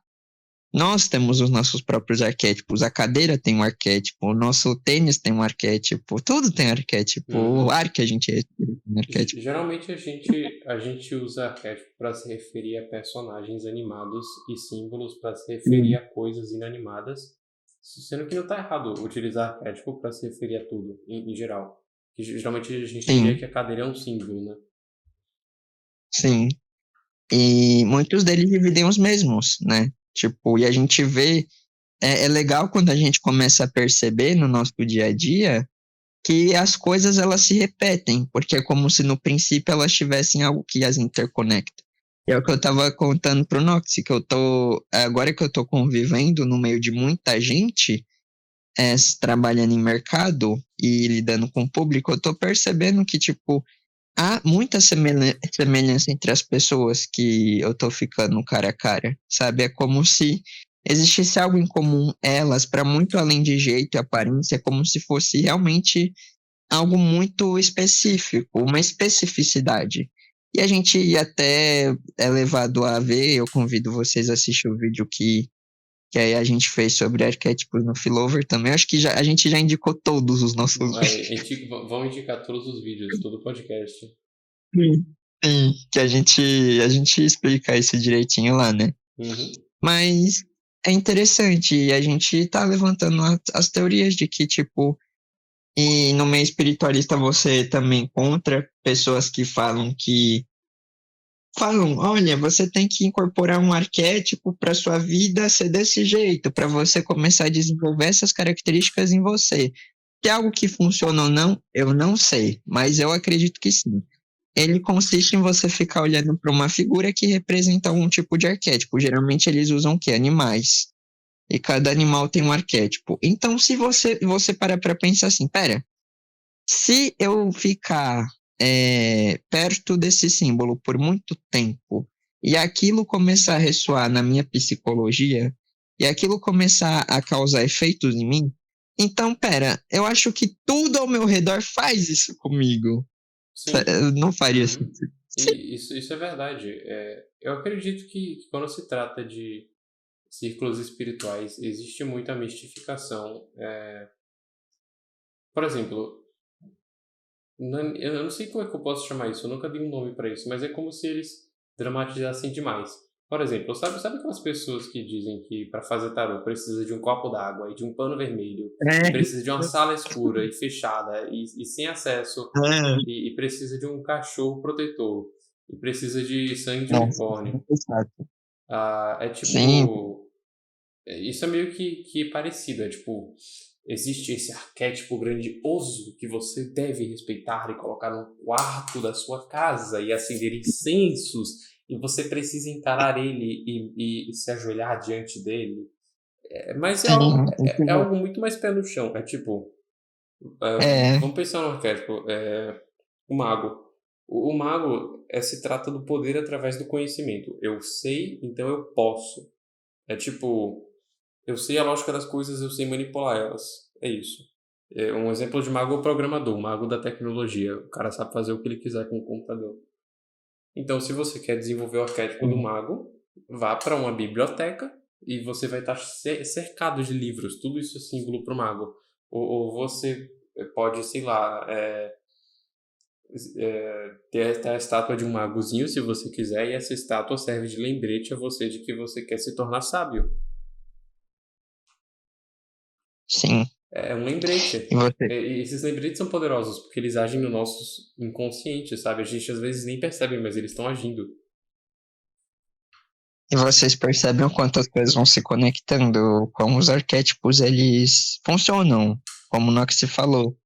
Nós temos os nossos próprios arquétipos. A cadeira tem um arquétipo, o nosso tênis tem um arquétipo, tudo tem arquétipo. O Uhum. ar que a gente respira tem um arquétipo. Geralmente a gente usa arquétipo para se referir a personagens animados e símbolos para se referir Sim, a coisas inanimadas, sendo que não está errado utilizar arquétipo para se referir a tudo, em geral. Que geralmente a gente diria sim, que a cadeira é um símbolo, né? sim. E muitos deles dividem os mesmos, né? Tipo, e a gente vê. É legal quando a gente começa a perceber no nosso dia a dia que as coisas elas se repetem, porque é como se no princípio elas tivessem algo que as interconecta. É o que eu estava contando pro Nox, que agora que eu tô convivendo no meio de muita gente, trabalhando em mercado e lidando com o público, eu tô percebendo que, tipo, há muita semelhança entre as pessoas que eu tô ficando cara a cara, sabe? É como se existisse algo em comum elas, para muito além de jeito e aparência, é como se fosse realmente algo muito específico, uma especificidade. E a gente até é levado a ver, eu convido vocês a assistir o vídeo que aí a gente fez sobre arquétipos no Filover também. Acho que a gente já indicou todos os nossos. Vamos indicar todos os vídeos, todo o podcast. Sim, que a gente explica isso direitinho lá, né? Uhum. Mas é interessante, e a gente tá levantando as teorias de que, tipo, e no meio espiritualista você também encontra pessoas que falam, olha, você tem que incorporar um arquétipo para sua vida ser desse jeito, para você começar a desenvolver essas características em você. Se é algo que funciona ou não, eu não sei, mas eu acredito que sim. Ele consiste em você ficar olhando para uma figura que representa algum tipo de arquétipo. Geralmente eles usam o quê? Animais. E cada animal tem um arquétipo. Então, se você parar para pensar assim, pera, se eu ficar perto desse símbolo por muito tempo e aquilo começar a ressoar na minha psicologia e aquilo começar a causar efeitos em mim, então, pera, eu acho que tudo ao meu redor faz isso comigo. Sim. Não faria Uhum. sentido. E isso é verdade. Eu acredito que quando se trata de círculos espirituais, existe muita mistificação. Por exemplo, eu não sei como é que eu posso chamar isso, eu nunca dei um nome para isso, mas é como se eles dramatizassem demais. Por exemplo, sabe aquelas pessoas que dizem que para fazer tarô precisa de um copo d'água e de um pano vermelho e É, precisa de uma sala escura e fechada e sem acesso é. e precisa de um cachorro protetor e precisa de sangue de Nossa, isso é unicórnio. muito chato. É Sim, tipo. Isso é meio que parecido. É tipo. Existe esse arquétipo grandioso que você deve respeitar e colocar no quarto da sua casa e acender incensos, e você precisa encarar ele e se ajoelhar diante dele. Mas sim. é algo muito mais pé no chão. É tipo. É, Vamos pensar no arquétipo. O mago. O mago se trata do poder através do conhecimento. Eu sei, então eu posso. É tipo, eu sei a lógica das coisas, eu sei manipular elas. É isso. Um exemplo de mago é o programador, o mago da tecnologia. O cara sabe fazer o que ele quiser com o computador. Então, se você quer desenvolver o arquétipo do sim. mago, vá para uma biblioteca e você vai estar cercado de livros. Tudo isso é símbolo para o mago. Ou você pode, sei lá, ter a estátua de um magozinho, se você quiser, e essa estátua serve de lembrete a você de que você quer se tornar sábio. Sim. É um lembrete. E você, E esses lembretes são poderosos porque eles agem no nosso inconsciente, sabe? A gente às vezes nem percebe, mas eles estão agindo. e vocês percebem o quanto as coisas vão se conectando, como os arquétipos eles funcionam, como o Nox falou.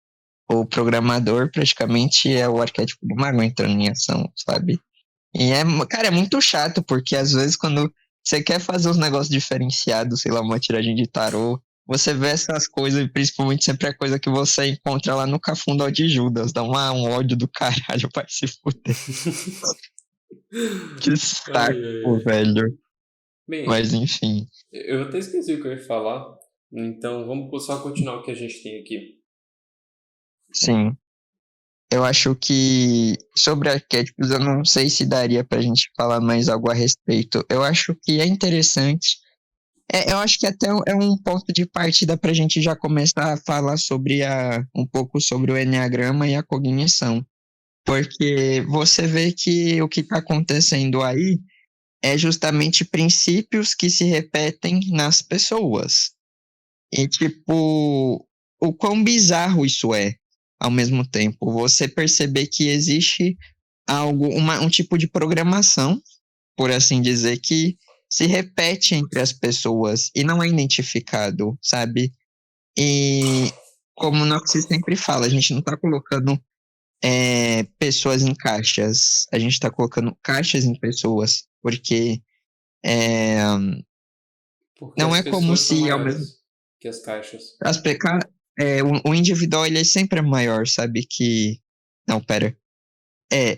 O programador praticamente é o arquétipo do mago entrando em ação, sabe? E cara, é muito chato, porque às vezes quando você quer fazer uns negócios diferenciados, sei lá, uma tiragem de tarô, você vê essas coisas, e principalmente sempre a coisa que você encontra lá no Cafundó de Judas, dá um ódio do caralho, vai se fuder. Que Ai, ai, saco, ai. velho. Bem, Mas enfim, eu até esqueci o que eu ia falar, então vamos só continuar o que a gente tem aqui. sim. Eu acho que sobre arquétipos eu não sei se daria pra gente falar mais algo a respeito. Eu acho que é interessante. Eu acho que até é um ponto de partida para a gente já começar a falar sobre um pouco sobre o enneagrama e a cognição. Porque você vê que o que está acontecendo aí é justamente princípios que se repetem nas pessoas. E, tipo, o quão bizarro isso é, ao mesmo tempo. Você perceber que existe um tipo de programação, por assim dizer, que se repete entre as pessoas e não é identificado, sabe? E como o Noxy sempre fala, a gente não está colocando pessoas em caixas, a gente está colocando caixas em pessoas, porque é, Porque não as é como pessoas são se ao mesmo maiores que as caixas. as peca, o individual ele é sempre maior, sabe? Que não, pera.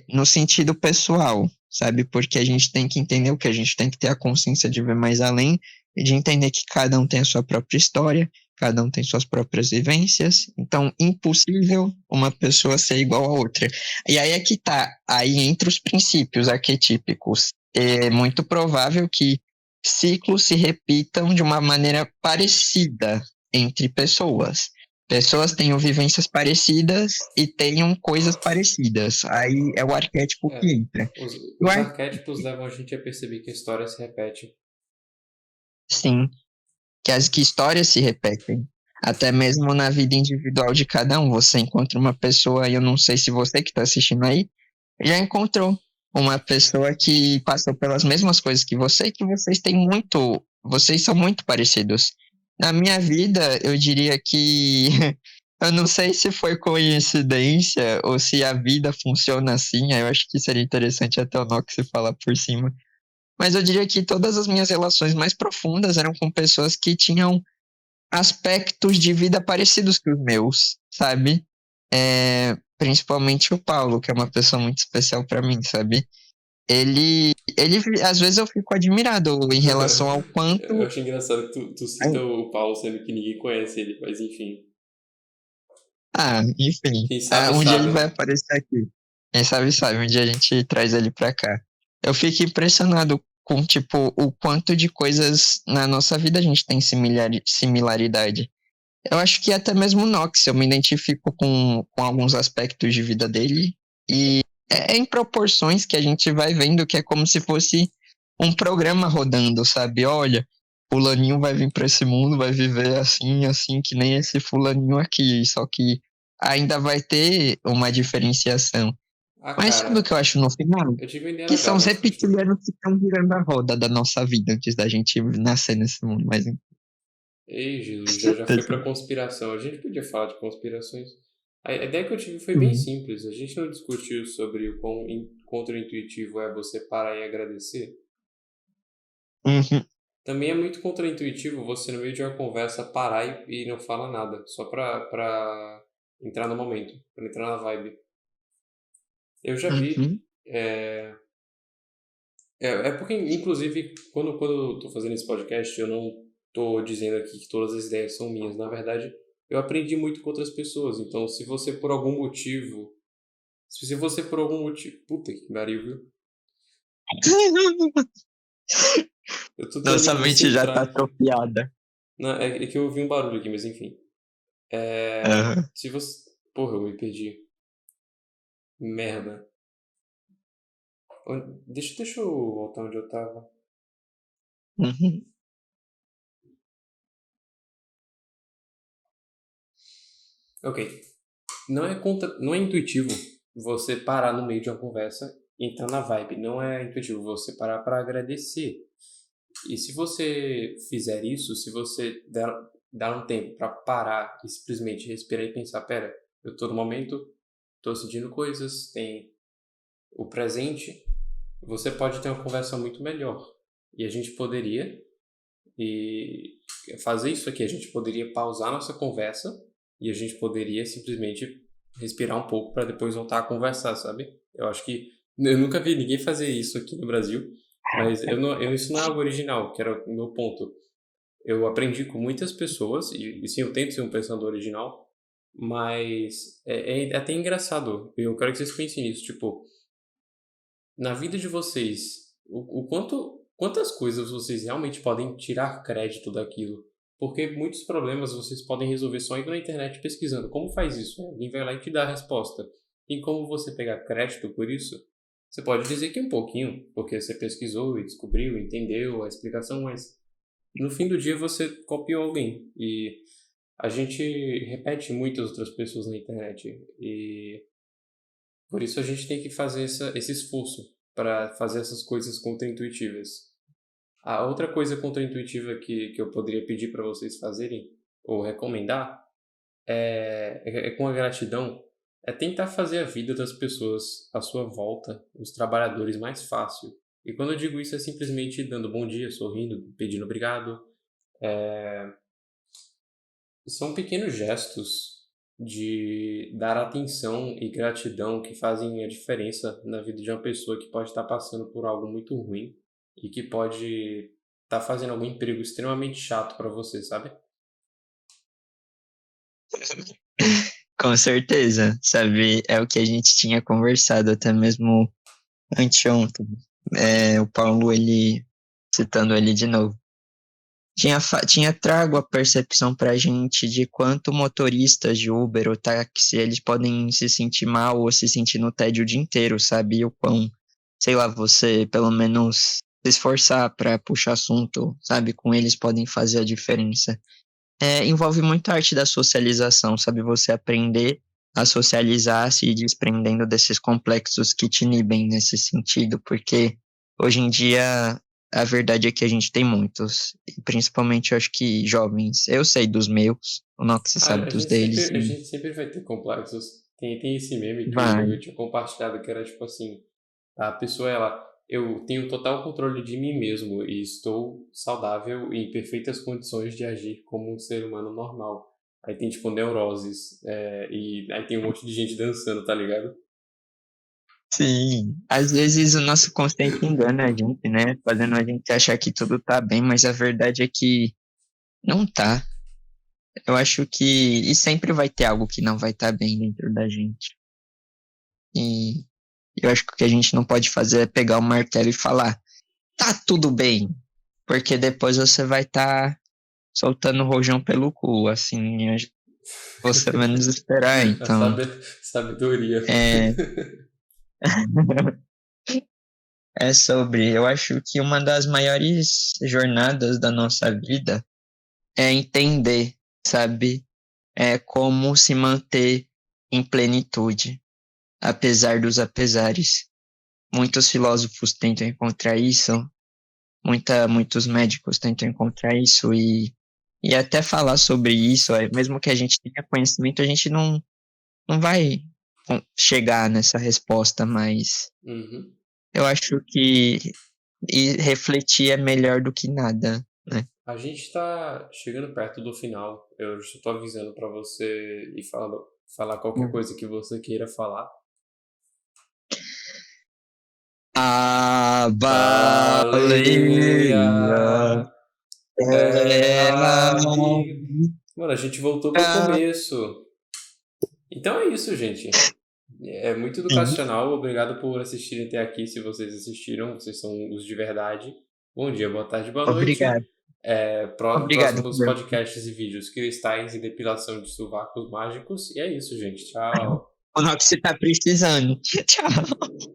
No sentido pessoal, sabe? Porque a gente tem que entender o que a gente tem que ter a consciência de ver mais além e de entender que cada um tem a sua própria história, cada um tem suas próprias vivências, então impossível uma pessoa ser igual a outra. E aí é que tá, aí entre os princípios arquetípicos, é muito provável que ciclos se repitam de uma maneira parecida entre pessoas. Pessoas tenham vivências parecidas e tenham coisas parecidas. Aí é o arquétipo É, que entra. os, O os ar... arquétipos levam a gente a perceber que a história se repete. Sim, que histórias se repetem. Até mesmo na vida individual de cada um. Você encontra uma pessoa, e eu não sei se você que está assistindo aí, já encontrou uma pessoa que passou pelas mesmas coisas que você, que vocês têm muito. Vocês são muito parecidos. Na minha vida, eu diria que. Eu não sei se foi coincidência ou se a vida funciona assim. Eu acho que seria interessante até o Nox falar por cima. Mas eu diria que todas as minhas relações mais profundas eram com pessoas que tinham aspectos de vida parecidos com os meus, sabe? Principalmente o Paulo, que é uma pessoa muito especial pra mim, sabe? Ele, às vezes eu fico admirado em relação ao Eu quanto. acho engraçado que tu cita o Paulo, sendo que ninguém conhece ele, mas enfim. Enfim. Quem sabe, Um dia ele sabe, vai né? aparecer aqui. Quem sabe, sabe. Um dia a gente traz ele pra cá. Eu fico impressionado com, tipo, o quanto de coisas na nossa vida a gente tem similaridade. Eu acho que até mesmo o Nox, eu me identifico com alguns aspectos de vida dele. E é em proporções que a gente vai vendo que é como se fosse um programa rodando, sabe? Olha, fulaninho vai vir pra esse mundo, vai viver assim, assim, que nem esse fulaninho aqui, só que ainda vai ter uma diferenciação. Ah, Mas sabe o cara, que eu acho no final? eu tive uma ideia Que legal, são os mas continua. reptilianos que estão virando a roda da nossa vida antes da gente nascer nesse mundo. Mas Ei, Jesus, já foi certeza. pra conspiração. A gente podia falar de conspirações. A ideia que eu tive foi bem Uhum. simples. A gente não discutiu sobre o quão contraintuitivo é você parar e agradecer. Uhum. Também é muito contraintuitivo você, no meio de uma conversa, parar e não falar nada, só pra entrar no momento, pra entrar na vibe. Eu já vi. Uhum. É porque, inclusive, quando eu tô fazendo esse podcast, eu não tô dizendo aqui que todas as ideias são minhas. Na verdade, eu aprendi muito com outras pessoas. Então, se você por algum motivo. Se você por algum motivo. Puta que pariu, viu? Eu tô Nossa tentando me mente já tá centrar aqui. atrofiada. Não, é que eu ouvi um barulho aqui, mas enfim. Aham. Se você. Porra, eu me perdi. Merda. Deixa eu voltar onde eu tava. Uhum. Ok. Não é intuitivo você parar no meio de uma conversa e entrar na vibe. Não é intuitivo você parar para agradecer. E se você fizer isso, se você dar um tempo para parar e simplesmente respirar e pensar, pera, eu tô no momento, tô sentindo coisas, tem o presente, você pode ter uma conversa muito melhor. E a gente poderia e fazer isso aqui, a gente poderia pausar nossa conversa e a gente poderia simplesmente respirar um pouco para depois voltar a conversar, sabe? Eu acho que eu nunca vi ninguém fazer isso aqui no Brasil, mas isso não é algo original, que era o meu ponto. Eu aprendi com muitas pessoas e sim, eu tento ser um pensador original, mas é até engraçado. Eu quero que vocês pensem nisso, tipo, na vida de vocês, quantas coisas vocês realmente podem tirar crédito daquilo? Porque muitos problemas vocês podem resolver só indo na internet pesquisando. Como faz isso? Alguém vai lá e te dá a resposta. Tem como você pegar crédito por isso? Você pode dizer que um pouquinho, porque você pesquisou e descobriu, entendeu a explicação, mas no fim do dia você copiou alguém. E a gente repete muitas outras pessoas na internet. E por isso a gente tem que fazer esse esforço para fazer essas coisas contraintuitivas. A outra coisa contraintuitiva que eu poderia pedir para vocês fazerem, ou recomendar, é com a gratidão, é tentar fazer a vida das pessoas à sua volta, os trabalhadores, mais fácil. E quando eu digo isso, é simplesmente dando bom dia, sorrindo, pedindo obrigado. São pequenos gestos de dar atenção e gratidão que fazem a diferença na vida de uma pessoa que pode estar passando por algo muito ruim e que pode estar fazendo algum emprego extremamente chato para você, sabe? Com certeza, sabe? É o que a gente tinha conversado até mesmo anteontem. O Paulo, ele, citando ele de novo, tinha trago a percepção pra gente de quanto motoristas de Uber ou táxi, eles podem se sentir mal ou se sentir no tédio o dia inteiro, sabe? E o quão, sei lá, você pelo menos se esforçar pra puxar assunto, sabe? Com eles podem fazer a diferença. Envolve muito a arte da socialização, sabe? Você aprender a socializar, se desprendendo desses complexos que te inibem nesse sentido, porque hoje em dia a verdade é que a gente tem muitos, e principalmente eu acho que jovens. Eu sei dos meus, o Nox sabe dos deles, A e gente sempre vai ter complexos. Tem esse meme que vai. eu tinha compartilhado que era tipo assim, a pessoa eu tenho total controle de mim mesmo e estou saudável e em perfeitas condições de agir como um ser humano normal. Aí tem tipo neuroses, e aí tem um monte de gente dançando, tá ligado? Sim, às vezes o nosso consciente engana a gente, né? Fazendo a gente achar que tudo tá bem, mas a verdade é que não tá. Eu acho que. E sempre vai ter algo que não vai estar bem dentro da gente. E eu acho que o que a gente não pode fazer é pegar o martelo e falar, tá tudo bem. Porque depois você vai estar soltando rojão pelo cu, assim, você menos esperar. A Então, sabedoria. é. é sobre, eu acho que uma das maiores jornadas da nossa vida é entender, sabe, como se manter em plenitude, apesar dos apesares. Muitos filósofos tentam encontrar isso, muitos médicos tentam encontrar isso e até falar sobre isso, mesmo que a gente tenha conhecimento, a gente não vai chegar nessa resposta, mas Uhum. eu acho que refletir é melhor do que nada, né? A gente tá chegando perto do final. Eu já tô avisando pra você e falar qualquer coisa que você queira falar. A Aleluia! baleia É ela amigo. Mano, a gente voltou pro começo. Então é isso, gente. É muito educacional. Obrigado por assistirem até aqui. Se vocês assistiram, vocês são os de verdade. Bom dia, boa tarde, boa noite. Obrigado, obrigado. Próximos podcasts e vídeos: cristais e depilação de sovacos mágicos. E é isso, gente. Tchau. O que você tá precisando. Tchau.